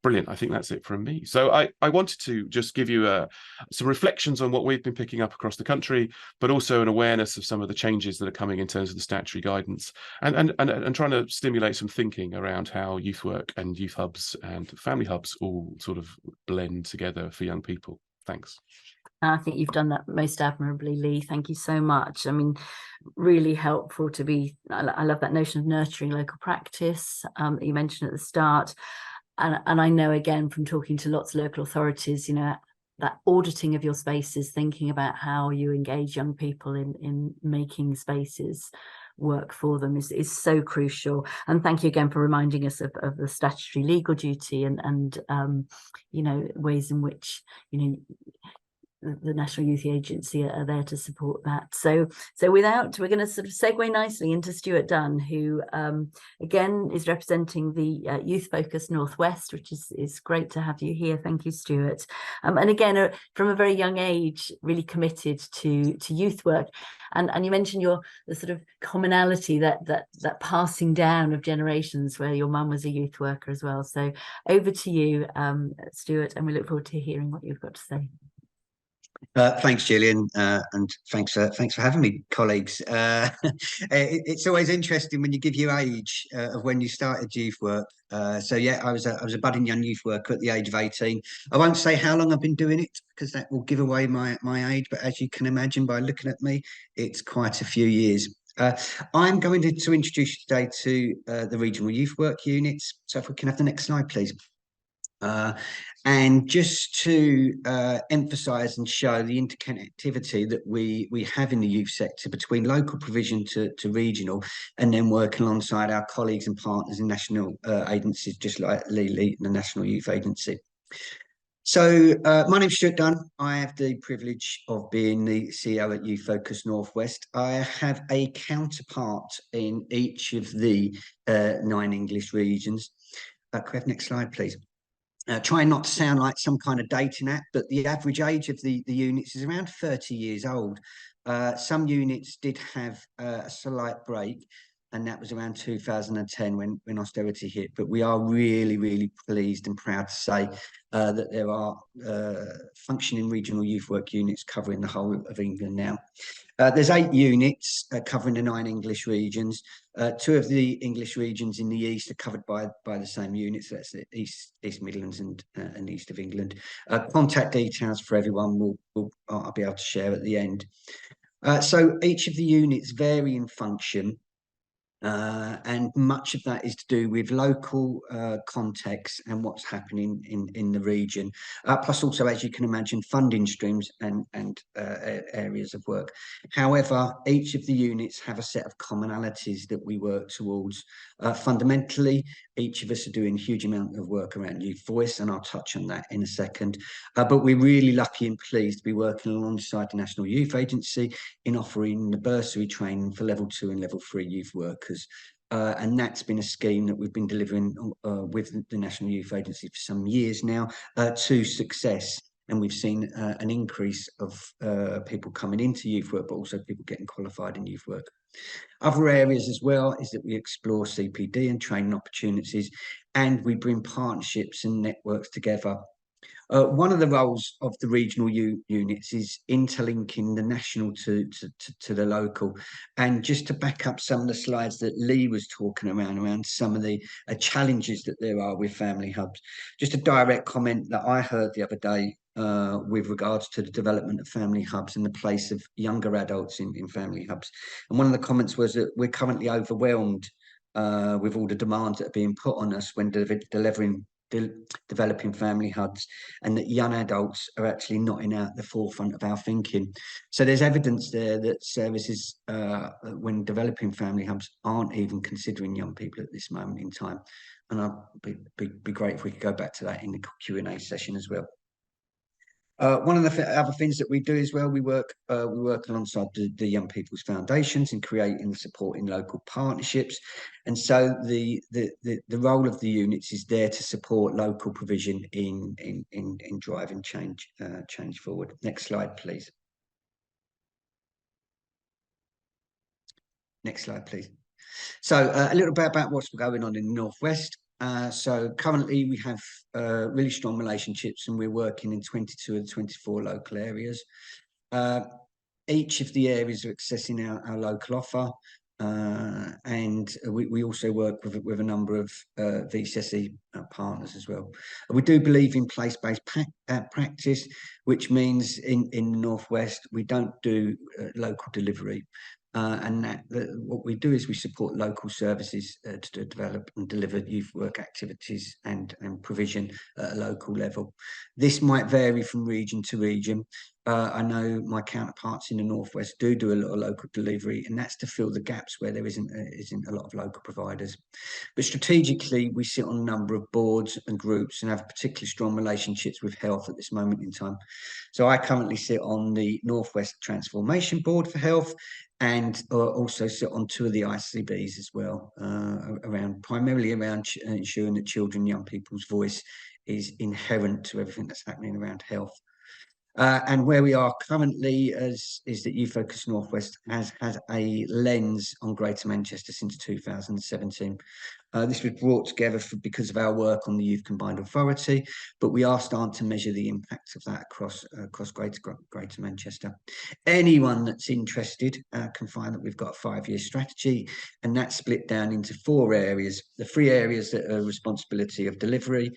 Brilliant. I think that's it from me. So I wanted to just give you some reflections on what we've been picking up across the country, but also an awareness of some of the changes that are coming in terms of the statutory guidance, and trying to stimulate some thinking around how youth work and youth hubs and family hubs all sort of blend together for young people. Thanks. I think you've done that most admirably, Lee. Thank you so much. I mean, really helpful to be, I love that notion of nurturing local practice that you mentioned at the start. And I know, again, from talking to lots of local authorities, you know, that auditing of your spaces, thinking about how you engage young people in making spaces work for them is so crucial. And thank you again for reminding us of the statutory legal duty and you know, ways in which, you know, the National Youth Agency are there to support that. So we're going to sort of segue nicely into Stuart Dunn, who again is representing the Youth Focus Northwest, which is great to have you here. Thank you, Stuart. And again, from a very young age, really committed to youth work. And you mentioned the sort of commonality, that passing down of generations, where your mum was a youth worker as well. So over to you, Stuart, and we look forward to hearing what you've got to say. Thanks, Gillian, and thanks for having me, colleagues. It's always interesting when you give your age of when you started youth work. So yeah, I was a budding young youth worker at the age of 18. I won't say how long I've been doing it, because that will give away my age. But as you can imagine by looking at me, it's quite a few years. I'm going to introduce you today to the regional youth work units. So if we can have the next slide, please. And just to emphasise and show the interconnectivity that we have in the youth sector between local provision to regional, and then working alongside our colleagues and partners in national agencies, just like Lee, the National Youth Agency. So my name's Stuart Dunn. I have the privilege of being the CEO at Youth Focus Northwest. I have a counterpart in each of the 9 English regions. Could we have next slide, please? Trying not to sound like some kind of dating app, but the average age of the units is around 30 years old. Some units did have a slight break, and that was around 2010 when austerity hit. But we are really, really pleased and proud to say that there are functioning regional youth work units covering the whole of England now. There's 8 units covering the 9 English regions. 2 of the English regions in the east are covered by the same units. That's the East Midlands and east of England. Contact details for everyone I'll be able to share at the end. So each of the units vary in function. And much of that is to do with local context and what's happening in the region, plus also, as you can imagine, funding streams and areas of work. However, each of the units have a set of commonalities that we work towards. Fundamentally, each of us are doing a huge amount of work around youth voice, and I'll touch on that in a second. But we're really lucky and pleased to be working alongside the National Youth Agency in offering the bursary training for level 2 and level 3 youth workers. And that's been a scheme that we've been delivering with the National Youth Agency for some years now to success. and we've seen an increase of people coming into youth work, but also people getting qualified in youth work. Other areas as well is that we explore CPD and training opportunities, and we bring partnerships and networks together. One of the roles of the regional units is interlinking the national to the local. And just to back up some of the slides that Lee was talking around some of the challenges that there are with family hubs, just a direct comment that I heard the other day with regards to the development of family hubs and the place of younger adults in family hubs. And one of the comments was that we're currently overwhelmed with all the demands that are being put on us when developing family hubs, and that young adults are actually not at the forefront of our thinking. So there's evidence there that services, when developing family hubs, aren't even considering young people at this moment in time. And I'd be great if we could go back to that in the Q&A session as well. One of the other things that we do as well, we work alongside the Young People's Foundations in creating and supporting local partnerships. And so the role of the units is there to support local provision in driving change forward. Next slide, please. Next slide, please. So a little bit about what's going on in the Northwest. So currently we have really strong relationships, and we're working in 22 of the 24 local areas. Each of the areas are accessing our local offer, and we also work with a number of VCSE partners as well. We do believe in place-based practice, which means in the Northwest we don't do local delivery. And what we do is we support local services to develop and deliver youth work activities and provision at a local level. This might vary from region to region. I know my counterparts in the Northwest do a lot of local delivery, and that's to fill the gaps where there isn't a lot of local providers. But strategically, we sit on a number of boards and groups and have particularly strong relationships with health at this moment in time. So I currently sit on the Northwest Transformation Board for Health, and also sit on 2 of the ICBs as well, primarily around ensuring that children and young people's voice is inherent to everything that's happening around health. And where we are currently is that Youth Focus Northwest has had a lens on Greater Manchester since 2017. This was brought together because of our work on the Youth Combined Authority, but we are starting to measure the impact of that across Greater Manchester. Anyone that's interested can find that we've got a 5-year strategy, and that's split down into 4 areas. The 3 areas that are responsibility of delivery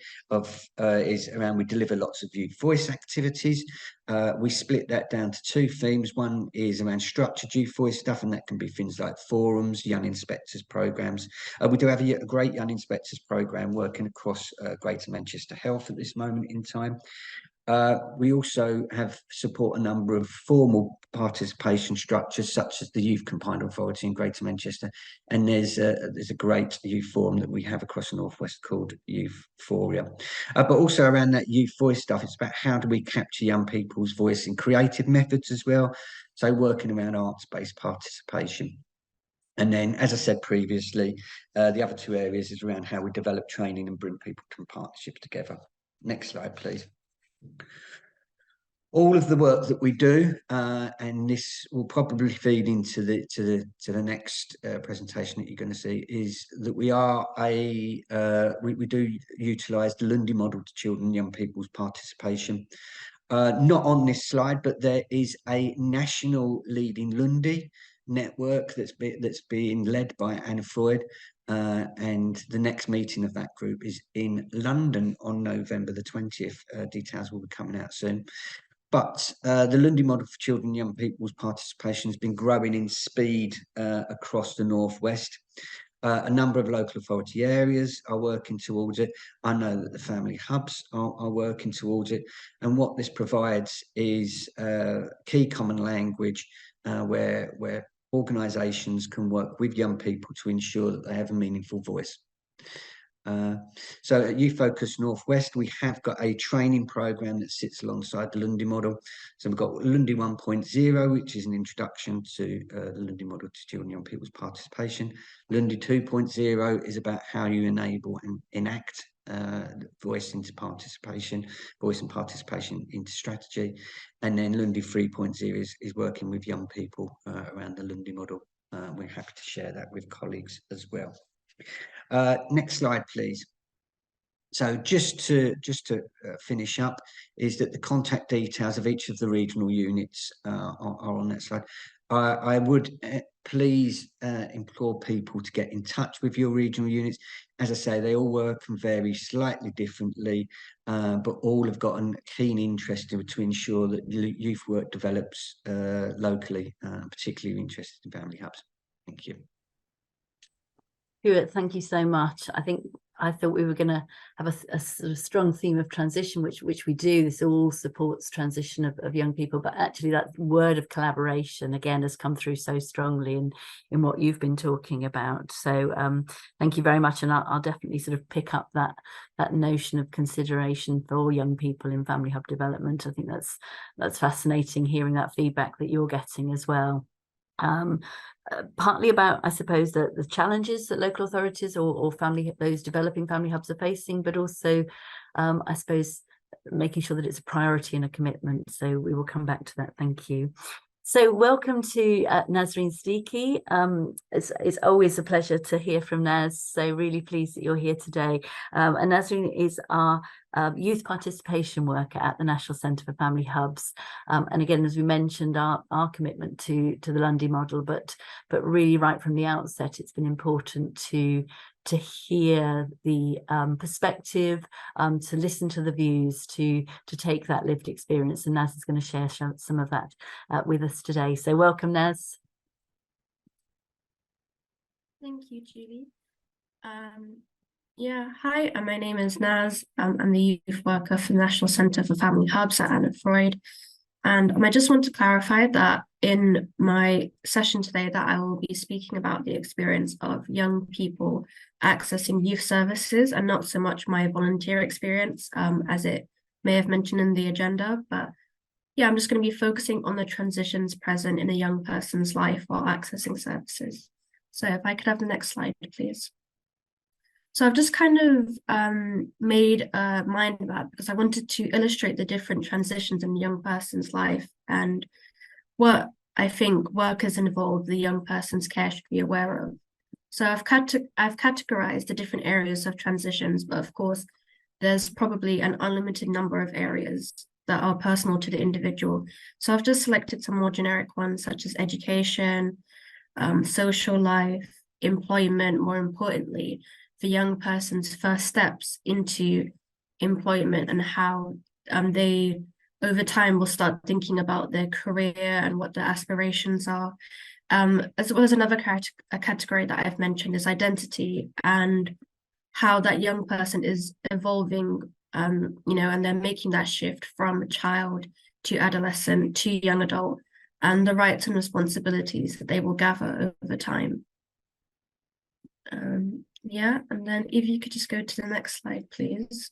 is around, we deliver lots of youth voice activities. We split that down to 2 themes. One is around structured youth voice stuff, and that can be things like forums, young inspectors programs. We do have a great young inspectors program working across Greater Manchester Health at this moment in time. We also support a number of formal participation structures, such as the Youth Combined Authority in Greater Manchester, and there's a great youth forum that we have across the Northwest called Youthphoria. But also around that youth voice stuff, it's about how do we capture young people's voice in creative methods as well, so working around arts-based participation. And then, as I said previously, the other 2 areas is around how we develop training and bring people to partnerships together. Next slide, please. All of the work that we do, and this will probably feed into the next presentation that you're going to see, is that we do utilise the Lundy model to children and young people's participation. Not on this slide, but there is a national leading Lundy network that's being led by Anna Freud, and the next meeting of that group is in London on November the 20th. Details will be coming out soon. But the Lundy model for children and young people's participation has been growing in speed across the Northwest. A number of local authority areas are working towards it. I know that the family hubs are working towards it. And what this provides is key common language where organisations can work with young people to ensure that they have a meaningful voice. So at Youth Focus Northwest, we have got a training program that sits alongside the Lundy model. So we've got Lundy 1.0, which is an introduction to the Lundy model to children and young people's participation. Lundy 2.0 is about how you enable and enact voice and participation into strategy. And then Lundy 3.0 is working with young people around the Lundy model. We're happy to share that with colleagues as well. Next slide, please. So just to finish up, is that the contact details of each of the regional units are on that slide. I would please implore people to get in touch with your regional units. As I say, they all work and vary slightly differently, but all have got a keen interest to ensure that youth work develops locally, particularly interested in family hubs. Thank you. Stuart, thank you so much. I thought we were going to have a sort of strong theme of transition, which we do. This all supports transition of young people, but actually that word of collaboration again has come through so strongly in what you've been talking about. So thank you very much, and I'll definitely sort of pick up that notion of consideration for all young people in family hub development. I think that's fascinating hearing that feedback that you're getting as well. Partly about, I suppose, the challenges that local authorities or those developing family hubs are facing, but also, I suppose, making sure that it's a priority and a commitment. So we will come back to that. Thank you. So welcome to Nazreen Siddiqui. It's always a pleasure to hear from Naz. So really pleased that you're here today. And Nazreen is our youth participation worker at the National Centre for Family Hubs. And again, as we mentioned, our commitment to the Lundy model, but really right from the outset, it's been important to hear the perspective, to listen to the views, to take that lived experience. And Naz is going to share some of that with us today. So welcome, Naz. Thank you, Julie. Yeah, hi, my name is Naz. I'm the youth worker for the National Centre for Family Hubs at Anna Freud. And I just want to clarify that in my session today that I will be speaking about the experience of young people accessing youth services and not so much my volunteer experience, as it may have mentioned in the agenda. But yeah, I'm just going to be focusing on the transitions present in a young person's life while accessing services. So if I could have the next slide, please. So I've just kind of made a mind map because I wanted to illustrate the different transitions in a young person's life and what I think workers involved the young person's care should be aware of. So I've categorized the different areas of transitions, but of course, there's probably an unlimited number of areas that are personal to the individual. So I've just selected some more generic ones such as education, social life, employment, more importantly, the young person's first steps into employment and how they over time will start thinking about their career and what their aspirations are. As well as another category that I've mentioned is identity and how that young person is evolving, and they're making that shift from child to adolescent to young adult and the rights and responsibilities that they will gather over time. Yeah, and then if you could just go to the next slide, please.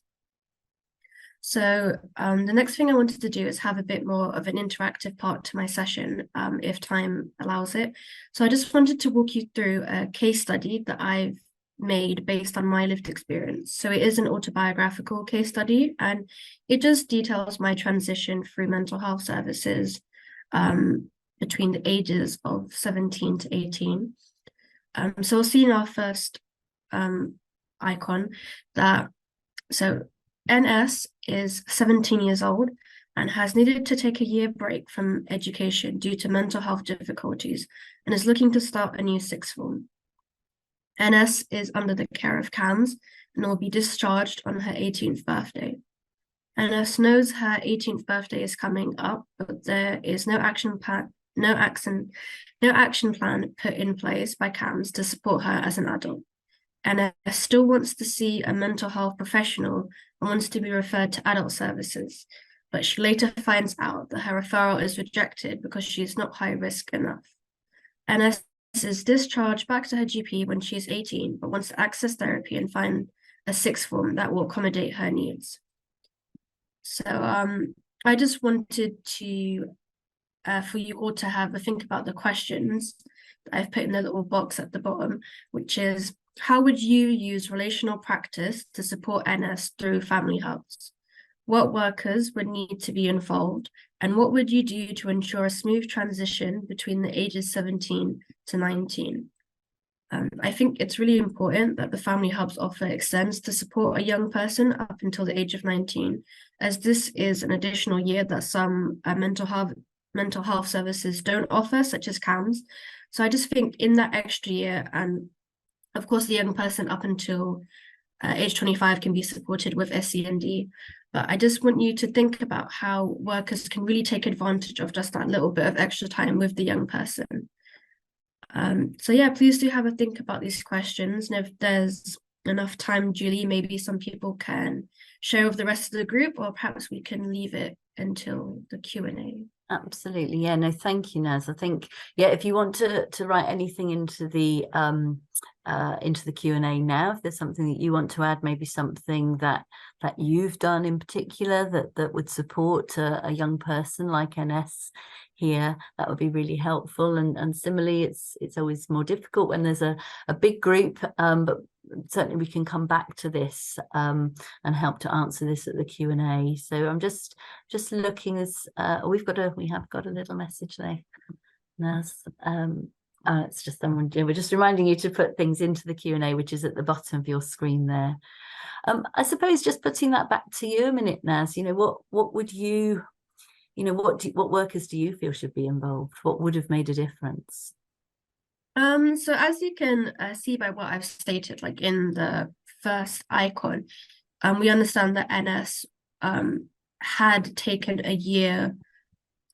So the next thing I wanted to do is have a bit more of an interactive part to my session, if time allows it. So I just wanted to walk you through a case study that I've made based on my lived experience. So it is an autobiographical case study, and it just details my transition through mental health services between the ages of 17 to 18. So we'll see in our first icon that, so NS is 17 years old and has needed to take a year break from education due to mental health difficulties and is looking to start a new sixth form. NS is under the care of CAMHS and will be discharged on her 18th birthday. NS knows her 18th birthday is coming up, but there is no action plan put in place by CAMHS to support her as an adult. NS still wants to see a mental health professional and wants to be referred to adult services, but she later finds out that her referral is rejected because she is not high risk enough. NS is discharged back to her GP when she is 18, but wants to access therapy and find a sixth form that will accommodate her needs. So I just wanted to for you all to have a think about the questions that I've put in the little box at the bottom, which is, how would you use relational practice to support NS through family hubs? What workers would need to be involved, and what would you do to ensure a smooth transition between the ages 17 to 19? I think it's really important that the family hubs offer extends to support a young person up until the age of 19, as this is an additional year that some mental health services don't offer, such as CAMHS. So I just think in that extra year, and of course the young person up until age 25 can be supported with SEND, but I just want you to think about how workers can really take advantage of just that little bit of extra time with the young person. So yeah, please do have a think about these questions, and if there's enough time, Julie, maybe some people can share with the rest of the group, or perhaps we can leave it until the Q&A. Absolutely. Yeah, no, thank you, Naz. I think, yeah, if you want to write anything into the Q&A now, if there's something that you want to add, maybe something that you've done in particular that would support a young person like NS here, that would be really helpful. And similarly, it's always more difficult when there's a big group, but certainly we can come back to this and help to answer this at the Q&A. So I'm just looking as we have got a little message there. Naz, it's just someone, we're just reminding you to put things into the Q&A, which is at the bottom of your screen there. I suppose just putting that back to you a minute, Naz, what would you, what workers do you feel should be involved? What would have made a difference? So as you can see by what I've stated, like in the first icon, we understand that NS had taken a year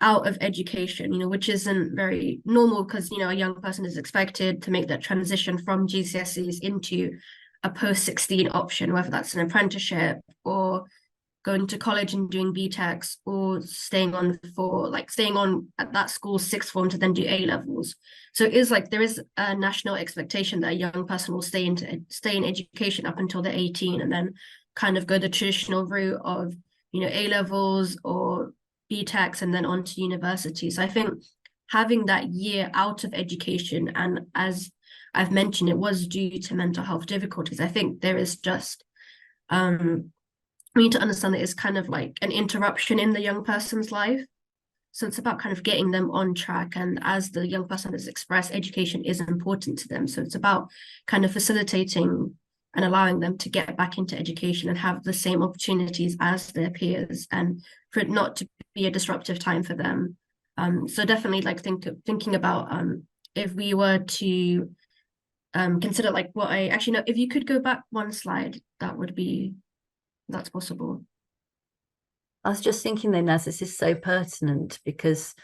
out of education, which isn't very normal, because a young person is expected to make that transition from GCSEs into a post-16 option, whether that's an apprenticeship or going to college and doing BTECs, or staying on at that school's sixth form to then do A levels. So it is like there is a national expectation that a young person will stay in education up until they're 18, and then kind of go the traditional route of A levels or BTECs and then on to university. So I think having that year out of education, and as I've mentioned, it was due to mental health difficulties. I think there is just we need to understand that it's kind of like an interruption in the young person's life. So it's about kind of getting them on track. And as the young person has expressed, education is important to them. So it's about kind of facilitating and allowing them to get back into education and have the same opportunities as their peers, and for it not to be a disruptive time for them. So definitely like thinking about if we were to consider like what I actually know, if you could go back one slide, that's possible. I was just thinking then, Naz, this is so pertinent because,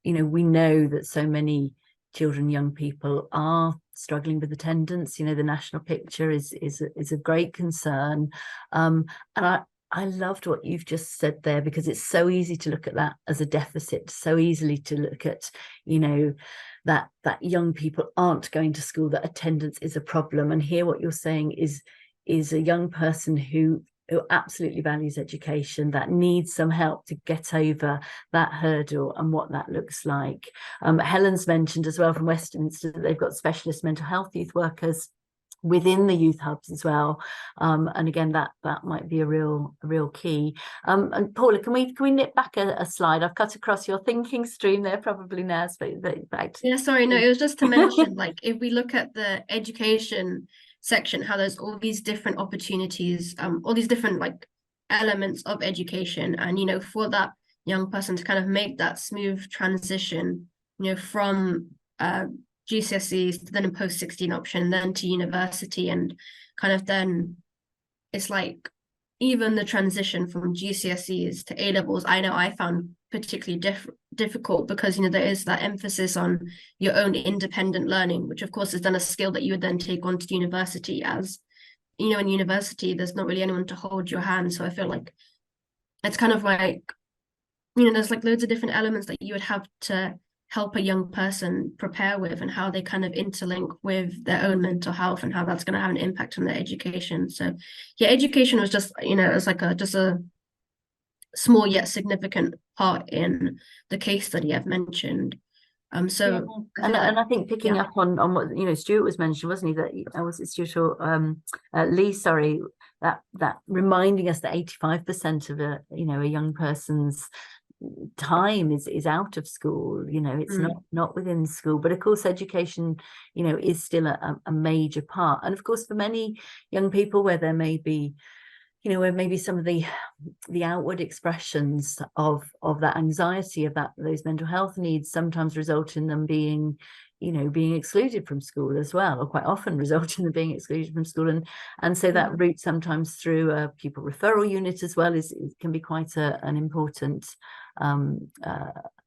we know that so many children, young people are struggling with attendance. The national picture is a great concern. And I loved what you've just said there, because it's so easy to look at that as a deficit, so easily to look at, that young people aren't going to school, that attendance is a problem. And here what you're saying is a young person who absolutely values education, that needs some help to get over that hurdle and what that looks like. Helen's mentioned as well from Westminster that they've got specialist mental health youth workers within the youth hubs as well, and again that might be a real key. And Paula, can we nip back a slide? I've cut across your thinking stream there probably, Naz, but back to... Yeah, sorry, no, it was just to mention like if we look at the education section, how there's all these different opportunities, all these different like elements of education, and for that young person to kind of make that smooth transition, from GCSEs to then a post-16 option, then to university, and kind of then it's like even the transition from GCSEs to A levels, I know I found particularly difficult because there is that emphasis on your own independent learning, which of course is then a skill that you would then take on to university, as in university there's not really anyone to hold your hand. So I feel like it's kind of like there's like loads of different elements that you would have to help a young person prepare with, and how they kind of interlink with their own mental health and how that's going to have an impact on their education. So yeah, education was just, you know, it was like just a small yet significant part in the case study I've mentioned. So yeah. And I think picking yeah. up on what, you know, Stuart was mentioning, wasn't he, that was it Stuart or Lee, sorry, that reminding us that 85% of a, you know, a young person's time is out of school, you know, it's not within school, but of course education, you know, is still a major part. And of course for many young people where there may be, you know, where maybe some of the outward expressions of that anxiety, of those mental health needs sometimes result in them being, you know, being excluded from school as well, or quite often result in them being excluded from school. And so that route sometimes through a pupil referral unit as well can be quite an important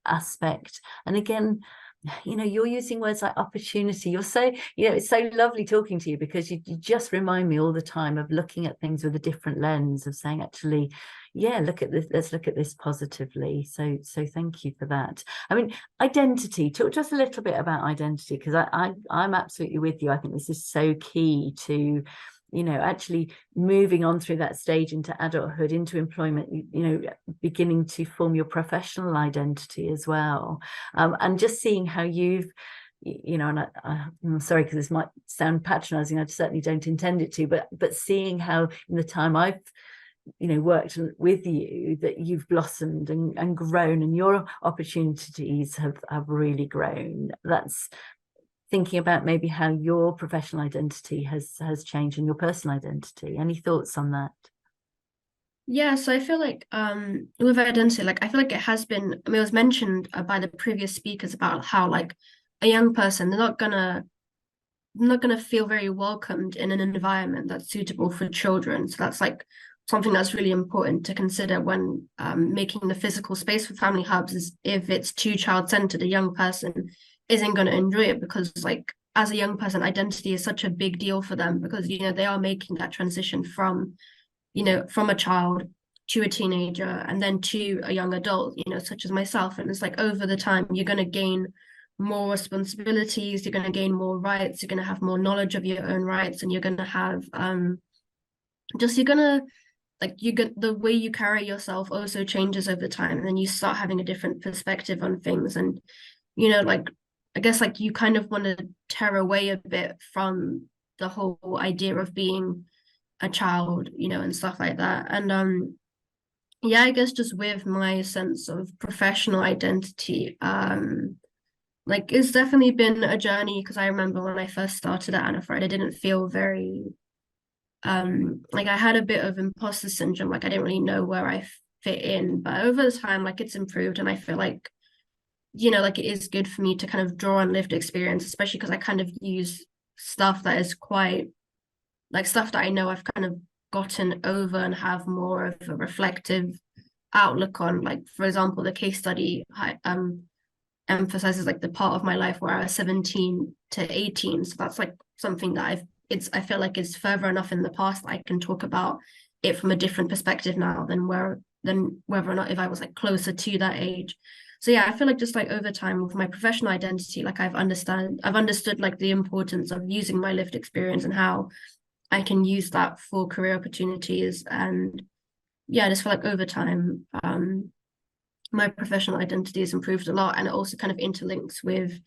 aspect. And again, you know, you're using words like opportunity. You're so, you know, it's so lovely talking to you, because you just remind me all the time of looking at things with a different lens, of saying, actually, yeah, look at this, let's look at this positively. So thank you for that. I mean, identity, talk just a little bit about identity, because I'm absolutely with you. I think this is so key to, you know, actually moving on through that stage into adulthood, into employment, you know, beginning to form your professional identity as well. And just seeing how you've, you know, and I'm sorry because this might sound patronizing, I certainly don't intend it to, but seeing how in the time I've, you know, worked with you, that you've blossomed and grown, and your opportunities have really grown. That's thinking about maybe how your professional identity has changed and your personal identity. Any thoughts on that? Yeah, so I feel like with identity, like I feel like it has been, I mean, it was mentioned by the previous speakers about how like a young person, they're not gonna feel very welcomed in an environment that's suitable for children. So that's like something that's really important to consider when making the physical space for family hubs, is if it's too child-centered, a young person isn't going to enjoy it, because like as a young person, identity is such a big deal for them, because, you know, they are making that transition from, you know, from a child to a teenager and then to a young adult, you know, such as myself. And it's like over the time, you're going to gain more responsibilities, you're going to gain more rights, you're going to have more knowledge of your own rights, and you're going to have you're going to like, you get the way you carry yourself also changes over time, and then you start having a different perspective on things. And, you know, like I guess like you kind of want to tear away a bit from the whole idea of being a child, you know, and stuff like that. And yeah, I guess just with my sense of professional identity, like it's definitely been a journey, because I remember when I first started at Anna Freud, I didn't feel very like I had a bit of imposter syndrome, like I didn't really know where I fit in. But over the time, like it's improved, and I feel like, you know, like it is good for me to kind of draw on lived experience, especially because I kind of use stuff that is quite like stuff that I know I've kind of gotten over and have more of a reflective outlook on. Like, for example, the case study emphasizes like the part of my life where I was 17 to 18. So that's like something that I feel like is further enough in the past that I can talk about it from a different perspective now than whether or not if I was like closer to that age. So yeah, I feel like just like over time with my professional identity, like I've understood like the importance of using my lived experience and how I can use that for career opportunities. And yeah, I just feel like over time, my professional identity has improved a lot, and it also kind of interlinks with,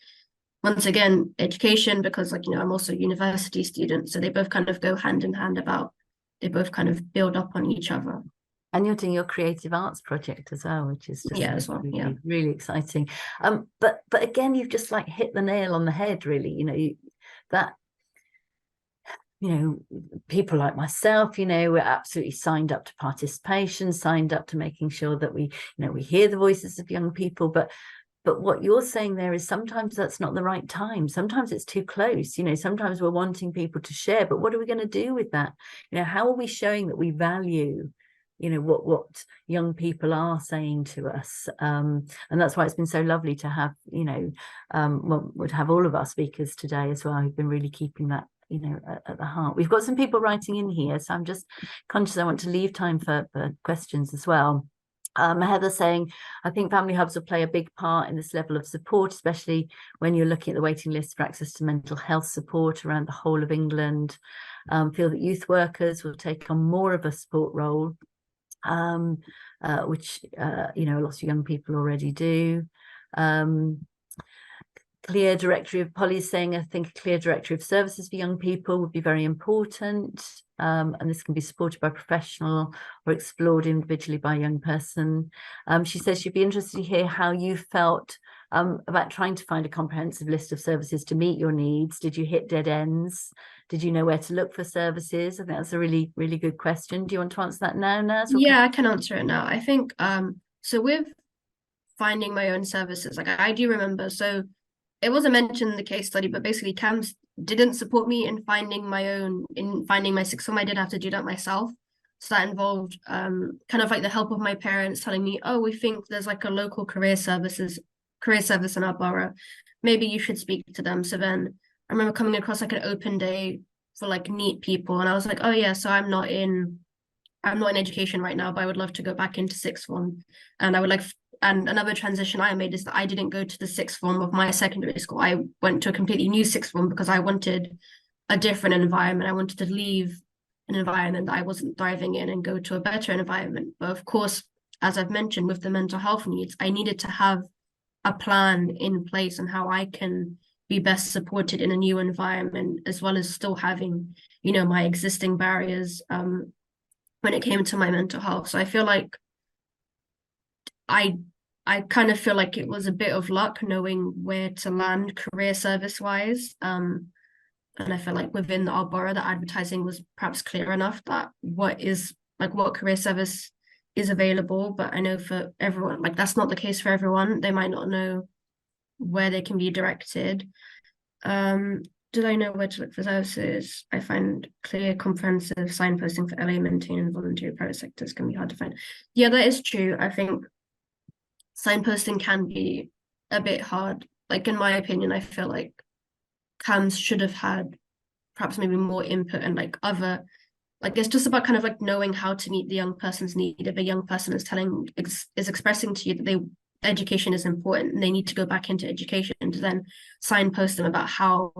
once again, education, because like, you know, I'm also a university student, so they both kind of go hand in hand they both kind of build up on each other. And you're doing your creative arts project as well, which is just as well, really, really exciting. But again, you've just like hit the nail on the head, really. You know, that, you know, people like myself, you know, we're absolutely signed up to participation, signed up to making sure that we, you know, we hear the voices of young people. But what you're saying there is sometimes that's not the right time. Sometimes it's too close. You know, sometimes we're wanting people to share, but what are we going to do with that? You know, how are we showing that we value, you know, what young people are saying to us? And that's why it's been so lovely to have, you know, would have all of our speakers today as well, who've been really keeping that, you know, at the heart. We've got some people writing in here, so I'm just conscious I want to leave time for questions as well. Heather saying, I think family hubs will play a big part in this level of support, especially when you're looking at the waiting list for access to mental health support around the whole of England. Feel that youth workers will take on more of a support role, which, you know, lots of young people already do. Clear directory of Polly saying, I think a clear directory of services for young people would be very important. And this can be supported by a professional or explored individually by a young person. She says she'd be interested to hear how you felt about trying to find a comprehensive list of services to meet your needs. Did you hit dead ends? Did you know where to look for services? I think that's a really, really good question. Do you want to answer that now, Naz? Yeah, I can answer it now. I think so with finding my own services, like I do remember, so it wasn't mentioned in the case study, but basically CAMHS didn't support me in finding my sixth form. I did have to do that myself. So that involved kind of like the help of my parents telling me, oh, we think there's like a local career service in our borough. Maybe you should speak to them. So then I remember coming across like an open day for like NEET people. And I was like, oh yeah, so I'm not in education right now, but I would love to go back into sixth form. And I would like, and another transition I made is that I didn't go to the sixth form of my secondary school. I went to a completely new sixth form because I wanted a different environment. I wanted to leave an environment that I wasn't thriving in and go to a better environment. But of course, as I've mentioned with the mental health needs, I needed to have a plan in place on how I can be best supported in a new environment, as well as still having, you know, my existing barriers when it came to my mental health. So I feel like I kind of feel like it was a bit of luck knowing where to land career service wise. And I feel like within our borough, the advertising was perhaps clear enough that what career service is available. But I know for everyone, like that's not the case for everyone. They might not know where they can be directed. Did I know where to look for services? I find clear, comprehensive signposting for LA maintaining and voluntary private sectors can be hard to find. Yeah, that is true. I think signposting can be a bit hard. Like in my opinion, I feel like CAMHS should have had perhaps maybe more input and like other, like it's just about kind of like knowing how to meet the young person's need. If a young person is expressing to you that education is important and they need to go back into education, to then signpost them about how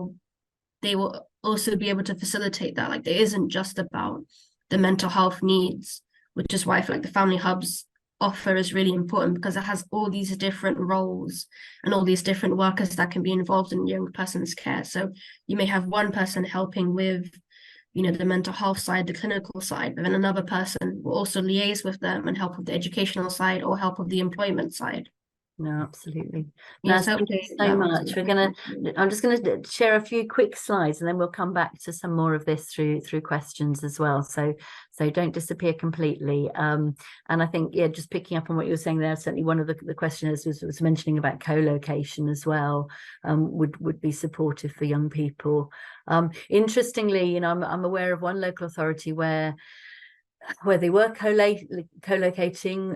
they will also be able to facilitate that. Like it isn't just about the mental health needs, which is why I feel like the family hubs offer is really important, because it has all these different roles and all these different workers that can be involved in a young person's care. So you may have one person helping with, you know, the mental health side, the clinical side, but then another person will also liaise with them and help with the educational side or help with the employment side. No, absolutely. Yes, Naz, thank you so much. I'm just gonna share a few quick slides and then we'll come back to some more of this through questions as well. So don't disappear completely. And I think, yeah, just picking up on what you were saying there, certainly one of the questioners was mentioning about co-location as well, would be supportive for young people. Interestingly, you know, I'm aware of one local authority where they were co-locating,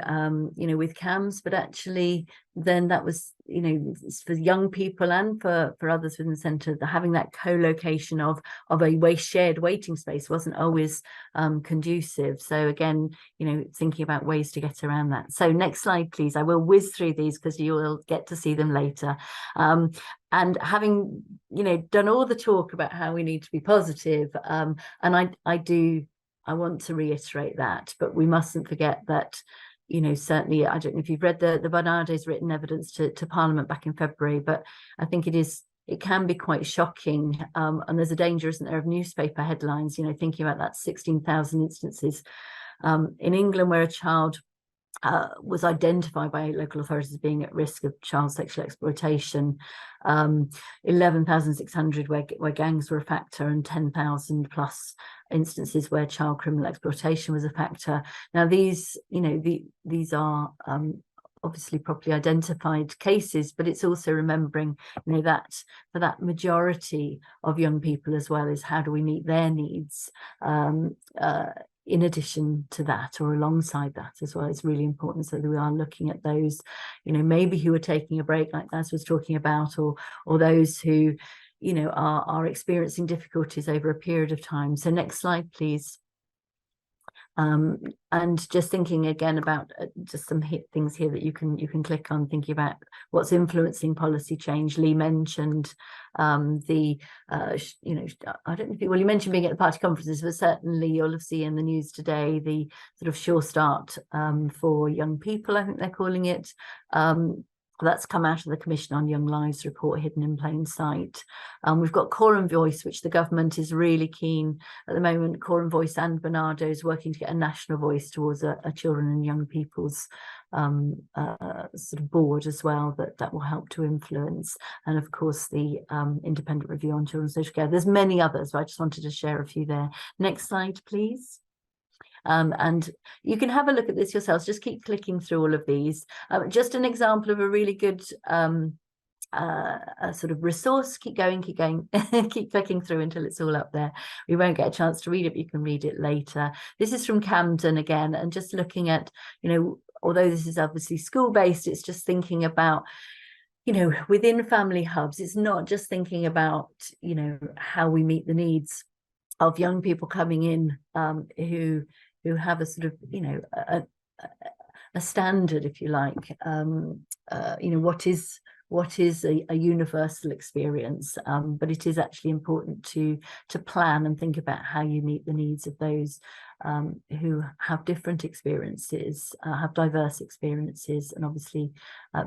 you know, with CAMHS, but actually then that was, you know, for young people and for others within the centre, having that co-location of a shared waiting space wasn't always conducive. So again, you know, thinking about ways to get around that. So next slide, please. I will whiz through these because you will get to see them later. And having, you know, done all the talk about how we need to be positive, and I want to reiterate that, but we mustn't forget that, you know, certainly, I don't know if you've read the Barnardo's written evidence to Parliament back in February, but I think it can be quite shocking. And there's a danger, isn't there, of newspaper headlines, you know, thinking about that 16,000 instances in England where a child was identified by local authorities as being at risk of child sexual exploitation, 11,600 where gangs were a factor, and 10,000 plus instances where child criminal exploitation was a factor. Now these, you know, these are obviously properly identified cases, but it's also remembering, you know, that for that majority of young people as well, is how do we meet their needs in addition to that or alongside that as well. It's really important so that we are looking at those, you know, maybe who are taking a break like Naz was talking about, or those who, you know, are experiencing difficulties over a period of time. So next slide, please. And just thinking again about just some things here that you can click on, thinking about what's influencing policy change. Lee mentioned you know, I don't know if you, well, you mentioned being at the party conferences, but certainly you'll have seen in the news today the sort of Sure Start for young people, I think they're calling it. That's come out of the Commission on Young Lives report, Hidden in Plain Sight. We've got Core and Voice, which the government is really keen at the moment. Core and Voice and Bernardo is working to get a national voice towards a children and young people's sort of board as well, that will help to influence. And of course, the independent review on children's social care. There's many others, but I just wanted to share a few there. Next slide, please. And you can have a look at this yourselves. Just keep clicking through all of these. Just an example of a really good a sort of resource. Keep going, keep clicking through until it's all up there. We won't get a chance to read it, but you can read it later. This is from Camden again, and just looking at, you know, although this is obviously school-based, it's just thinking about, you know, within family hubs, it's not just thinking about, you know, how we meet the needs of young people coming in who have a sort of, you know, a standard, if you like, you know, what is a universal experience, but it is actually important to plan and think about how you meet the needs of those who have different experiences, have diverse experiences, and obviously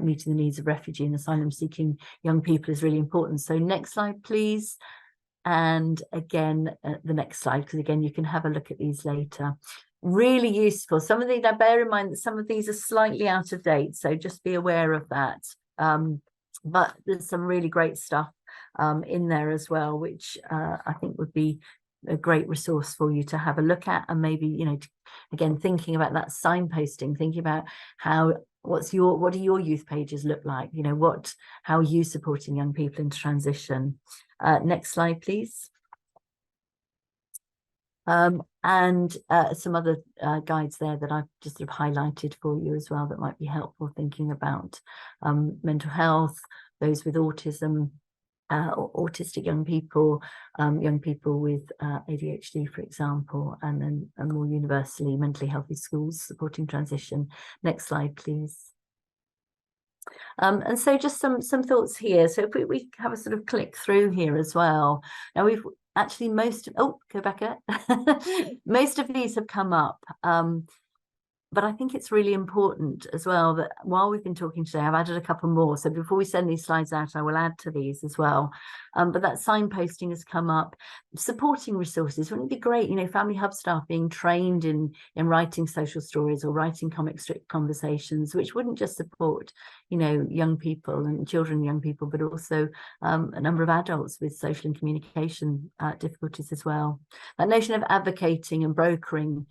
meeting the needs of refugee and asylum seeking young people is really important. So next slide, please. And again, the next slide, because again, you can have a look at these later. Really useful. Some of these, now bear in mind that some of these are slightly out of date, so just be aware of that. But there's some really great stuff in there as well, which I think would be a great resource for you to have a look at. And maybe, you know, again, thinking about that signposting, thinking about what do your youth pages look like? You know, how are you supporting young people into transition? Next slide, please. And some other guides there that I've just sort of highlighted for you as well that might be helpful, thinking about mental health, those with autism, autistic young people with ADHD, for example, and then more universally mentally healthy schools supporting transition. Next slide, please. And so just some thoughts here. So if we have a sort of click through here as well. Now we've actually go back up. Most of these have come up. But I think it's really important as well that while we've been talking today, I've added a couple more. So before we send these slides out, I will add to these as well. But that signposting has come up. Supporting resources, wouldn't it be great, you know, Family Hub staff being trained in writing social stories or writing comic strip conversations, which wouldn't just support, you know, young people and children, young people, but also a number of adults with social and communication difficulties as well. That notion of advocating and brokering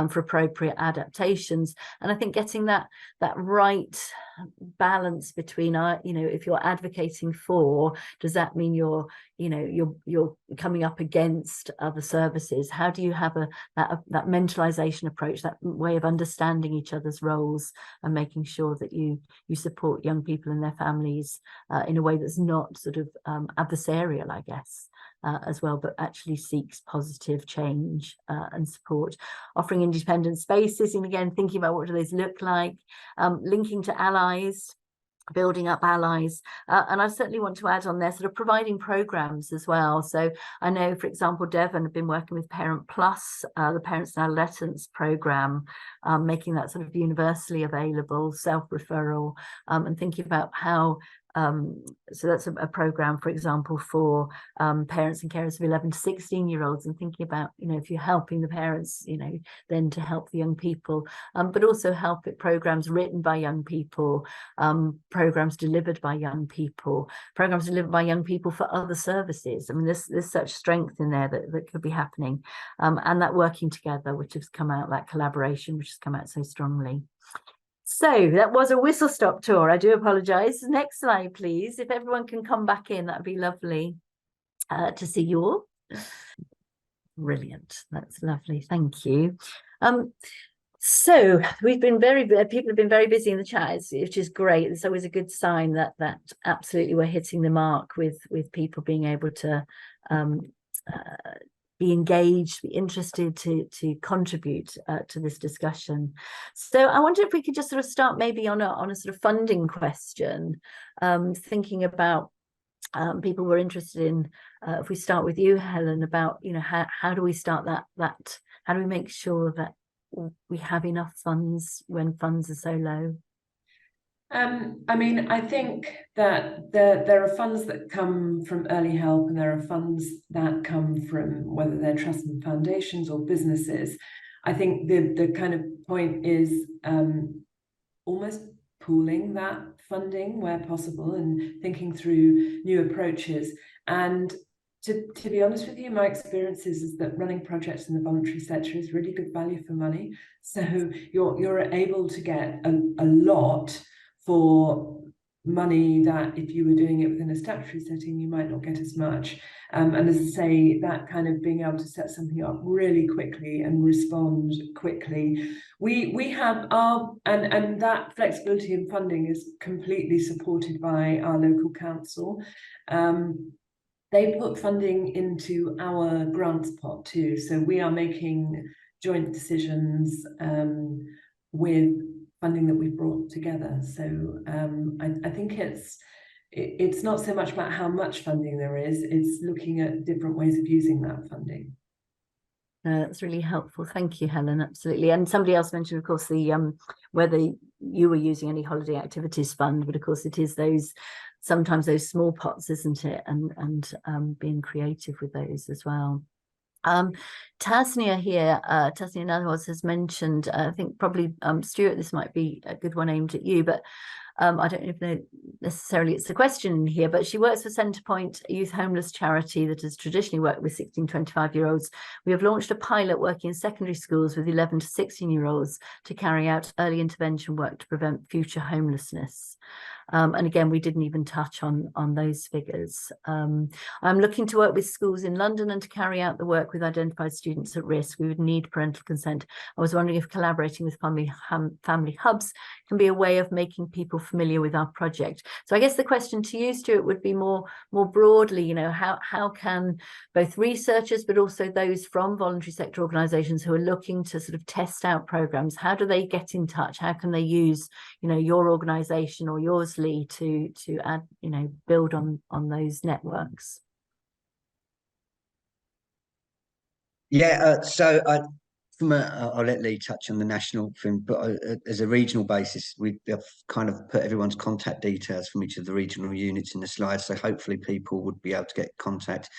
for appropriate adaptations, and I think getting that right balance between you know, if you're advocating for, does that mean you're coming up against other services? How do you have that mentalization approach, that way of understanding each other's roles and making sure that you support young people and their families in a way that's not sort of adversarial, I guess, as well, but actually seeks positive change and support. Offering independent spaces, and again, thinking about what do those look like, linking to allies, building up allies, and I certainly want to add on there sort of providing programs as well. So I know, for example, Devon have been working with Parent Plus, the Parents and Adolescents program, making that sort of universally available, self-referral, and thinking about how so that's a program, for example, for parents and carers of 11 to 16-year-olds, and thinking about, you know, if you're helping the parents, you know, then to help the young people, but also help it programs written by young people, programs delivered by young people, programs delivered by young people for other services. I mean, there's such strength in there that could be happening, and that working together, which has come out, that collaboration, which has come out so strongly. So that was a whistle-stop tour. I do apologise. Next slide, please. If everyone can come back in, that'd be lovely to see you all. Brilliant. That's lovely. Thank you. So we've been people have been very busy in the chat, which is great. It's always a good sign that absolutely we're hitting the mark with people being able to be engaged, be interested to contribute to this discussion. So I wonder if we could just sort of start maybe on a sort of funding question, thinking about people were interested in, if we start with you, Helen, about, you know, how do we start that how do we make sure that we have enough funds when funds are so low? I mean, I think that there are funds that come from early help, and there are funds that come from whether they're trusts and foundations or businesses. I think the kind of point is almost pooling that funding where possible and thinking through new approaches. And to be honest with you, my experience is that running projects in the voluntary sector is really good value for money. So you're able to get a lot for money that if you were doing it within a statutory setting, you might not get as much. And as I say, that kind of being able to set something up really quickly and respond quickly. We have our, and that flexibility in funding is completely supported by our local council. They put funding into our grants pot too. So we are making joint decisions with funding that we've brought together. So I think it's not so much about how much funding there is, it's looking at different ways of using that funding. That's really helpful. Thank you, Helen. Absolutely. And somebody else mentioned, of course, the whether you were using any holiday activities fund, but of course it is sometimes those small pots, isn't it? And being creative with those as well. Tasnia here, Tasnia Nawaz has mentioned, I think probably Stuart, this might be a good one aimed at you, but I don't know if necessarily it's a question here, but she works for Centrepoint, a youth homeless charity that has traditionally worked with 16 to 25-year-olds. We have launched a pilot working in secondary schools with 11 to 16-year-olds to carry out early intervention work to prevent future homelessness. And again, we didn't even touch on those figures. I'm looking to work with schools in London and to carry out the work with identified students at risk. We would need parental consent. I was wondering if collaborating with family hubs can be a way of making people familiar with our project. So I guess the question to you, Stuart, would be more broadly, you know, how can both researchers but also those from voluntary sector organisations who are looking to sort of test out programmes, how do they get in touch? How can they use, you know, your organisation or yours to add, you know, build on those networks? Yeah, so I'll let Lee touch on the national thing, but as a regional basis, we have kind of put everyone's contact details from each of the regional units in the slide, so hopefully people would be able to get contact.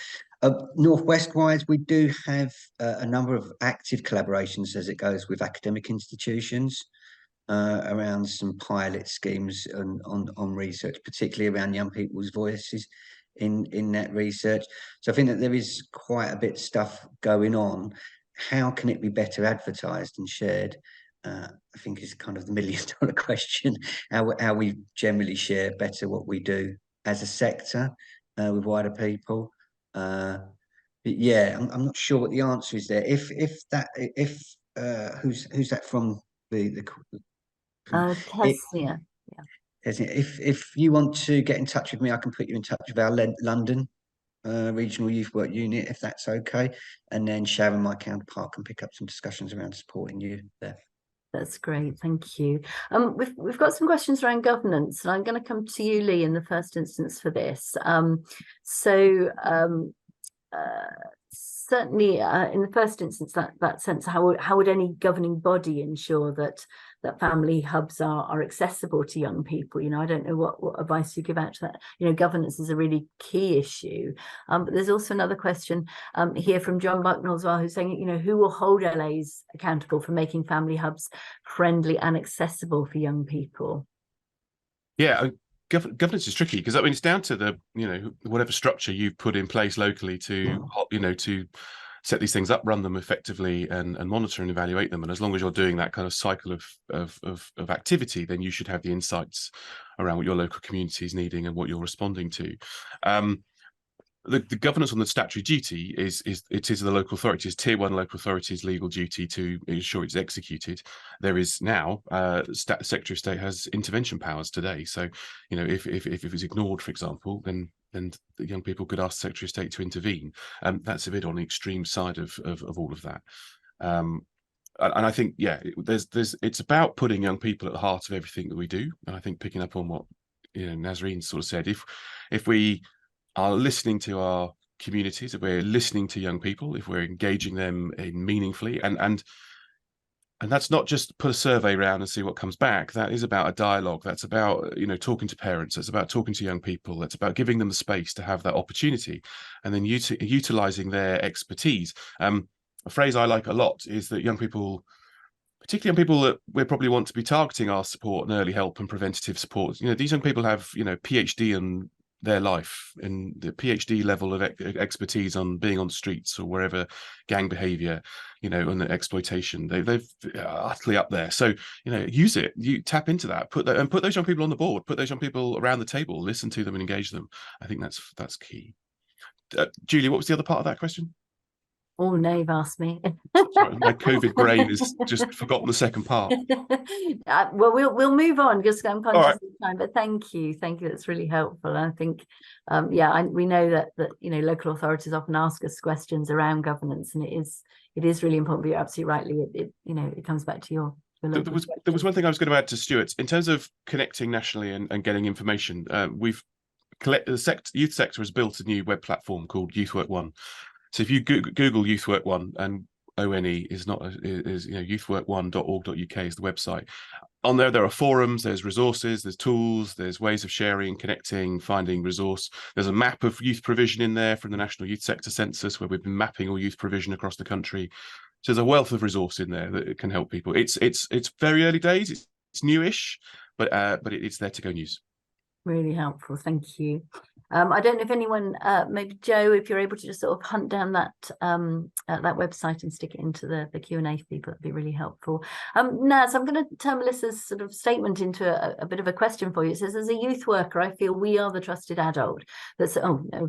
Northwest wise, we do have a number of active collaborations as it goes with academic institutions. Around some pilot schemes on research, particularly around young people's voices in that research. So I think that there is quite a bit of stuff going on. How can it be better advertised and shared? I think is kind of the $1 million question. How we generally share better what we do as a sector with wider people. But yeah, I'm not sure what the answer is there. Who's that from the Tasnia. Yeah. If you want to get in touch with me, I can put you in touch with our London Regional Youth Work Unit, if that's okay. And then Sharon, my counterpart, can pick up some discussions around supporting you there. That's great, thank you. We've got some questions around governance, and I'm going to come to you, Lee, in the first instance for this. Certainly, in the first instance, that sense, how would any governing body ensure that family hubs are accessible to young people? You know, I don't know what advice you give out to that. You know, governance is a really key issue. But there's also another question here from John Bucknell as well, who's saying, you know, who will hold LAs accountable for making family hubs friendly and accessible for young people? Yeah. Governance is tricky because I mean it's down to the, you know, whatever structure you've put in place locally to, you know, to set these things up, run them effectively, and monitor and evaluate them. And as long as you're doing that kind of cycle of activity, then you should have the insights around what your local community is needing and what you're responding to. The governance on the statutory duty is the local authorities, tier 1 local authorities' legal duty to ensure it's executed. There is now Secretary of State has intervention powers today. So, you know, if it was ignored, for example, then and the young people could ask the Secretary of State to intervene. That's a bit on the extreme side of all of that. And I think, yeah, it's about putting young people at the heart of everything that we do. And I think picking up on what Nazreen sort of said, if we are listening to our communities, if we're listening to young people, if we're engaging them in meaningfully, and that's not just put a survey around and see what comes back. That is about a dialogue. That's about, talking to parents. That's about talking to young people. That's about giving them the space to have that opportunity, and then utilizing their expertise. A phrase I like a lot is that young people, particularly young people that we probably want to be targeting our support and early help and preventative support. These young people have, PhD in their life, in the PhD level of expertise on being on the streets or wherever, gang behavior, and the exploitation. They've utterly up there. So, use it. You tap into that. Put those young people on the board. Put those young people around the table. Listen to them and engage them. I think that's key. Julie, what was the other part of that question? Oh, no, you've asked me. Sorry, my COVID brain has just forgotten the second part. Well, we'll move on because I'm conscious right. of time. But thank you. That's really helpful. And I think, we know that local authorities often ask us questions around governance, and it is really important. But you're absolutely rightly, it comes back to your. There was one thing I was going to add to Stuart in terms of connecting nationally and getting information. The youth sector has built a new web platform called YouthWork One. So if you Google YouthWork One, and ONE is youthwork1.org.uk is the website. On there are forums, there's resources, there's tools, there's ways of sharing, connecting, finding resource. There's a map of youth provision in there from the National Youth Sector Census, where we've been mapping all youth provision across the country. So there's a wealth of resource in there that can help people. It's very early days, it's newish, but it's there to go and use. Really helpful, thank you. I don't know if anyone, maybe Joe, if you're able to just sort of hunt down that website and stick it into the Q&A for people, that'd be really helpful. Naz, I'm going to turn Melissa's sort of statement into a bit of a question for you. It says, as a youth worker, I feel we are the trusted adult. That's, oh no,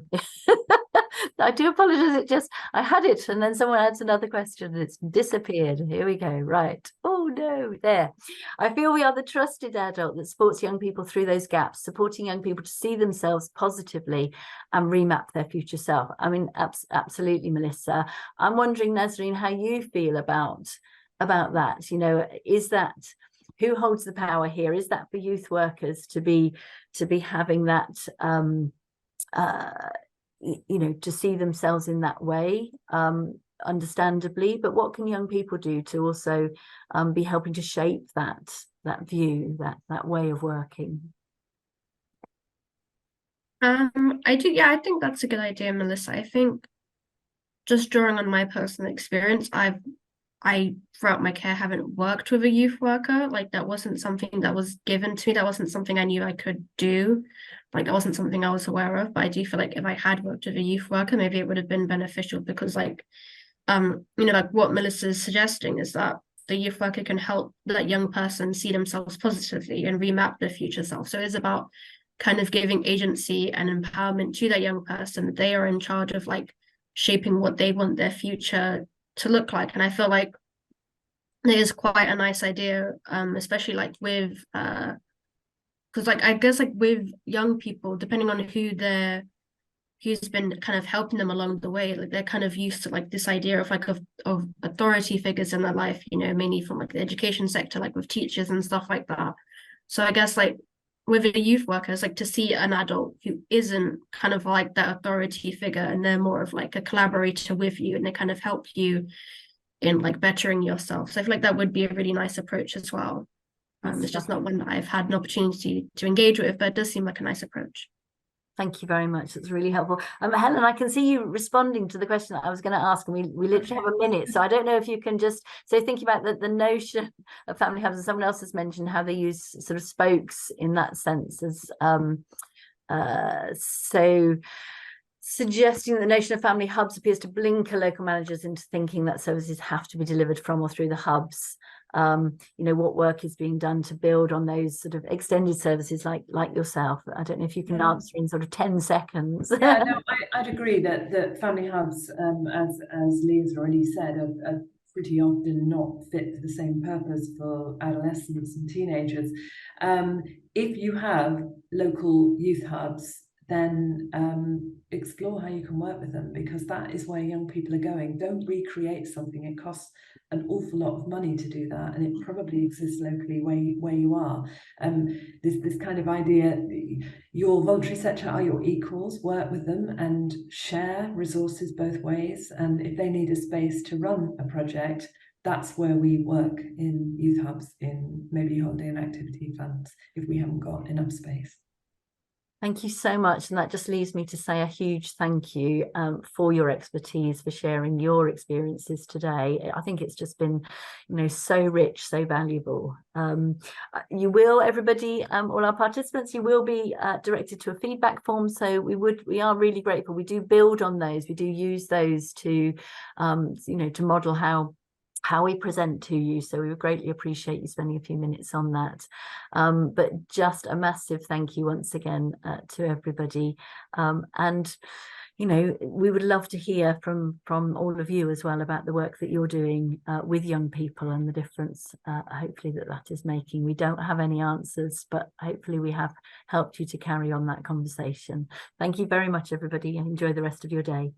I do apologise. I had it and then someone adds another question and it's disappeared. Here we go. Right. Oh no, there. I feel we are the trusted adult that supports young people through those gaps, supporting young people to see themselves positively and remap their future self. I mean, absolutely, Melissa. I'm wondering, Nazreen, how you feel about that. Is that, who holds the power here? Is that for youth workers to be having that to see themselves in that way, understandably, but what can young people do to also be helping to shape that view, that way of working? I think that's a good idea, Melissa. I think just drawing on my personal experience, I throughout my care haven't worked with a youth worker. Like, that wasn't something that was given to me. That wasn't something I knew I could do. Like, that wasn't something I was aware of. But I do feel like if I had worked with a youth worker, maybe it would have been beneficial, because like what Melissa's suggesting is that the youth worker can help that young person see themselves positively and remap their future self. So it's about kind of giving agency and empowerment to that young person. They are in charge of like shaping what they want their future to look like. And I feel like it is quite a nice idea, especially like with because like I guess like with young people, depending on who's been kind of helping them along the way, like they're kind of used to like this idea of like of authority figures in their life, mainly from like the education sector, like with teachers and stuff like that. So I guess like with a youth worker, it's like to see an adult who isn't kind of like that authority figure, and they're more of like a collaborator with you, and they kind of help you in like bettering yourself. So I feel like that would be a really nice approach as well. It's just not one that I've had an opportunity to engage with, but it does seem like a nice approach. Thank you very much. That's really helpful. Helen, I can see you responding to the question that I was going to ask, and we literally have a minute. So I don't know if you can just, so thinking about the notion of family hubs, and someone else has mentioned how they use sort of spokes in that sense, as so suggesting that the notion of family hubs appears to blinker local managers into thinking that services have to be delivered from or through the hubs. What work is being done to build on those sort of extended services like yourself? I don't know if you can answer in sort of 10 seconds. Yeah, no, I'd agree that family hubs, as Leah's already said, are pretty often not fit for the same purpose for adolescents and teenagers. If you have local youth hubs, then explore how you can work with them, because that is where young people are going. Don't recreate something. It costs an awful lot of money to do that, and it probably exists locally where you are. This kind of idea, your voluntary sector are your equals. Work with them and share resources both ways. And if they need a space to run a project, that's where we work in youth hubs, in maybe holiday and activity funds, if we haven't got enough space. Thank you so much. And that just leaves me to say a huge thank you for your expertise, for sharing your experiences today. I think it's just been, so rich, so valuable. You will, everybody, all our participants, you will be directed to a feedback form. So we are really grateful. We do build on those. We do use those to, to model how we present to you. So we would greatly appreciate you spending a few minutes on that. But just a massive thank you once again to everybody. And we would love to hear from all of you as well about the work that you're doing with young people and the difference hopefully that is making. We don't have any answers, but hopefully we have helped you to carry on that conversation. Thank you very much, everybody, and enjoy the rest of your day.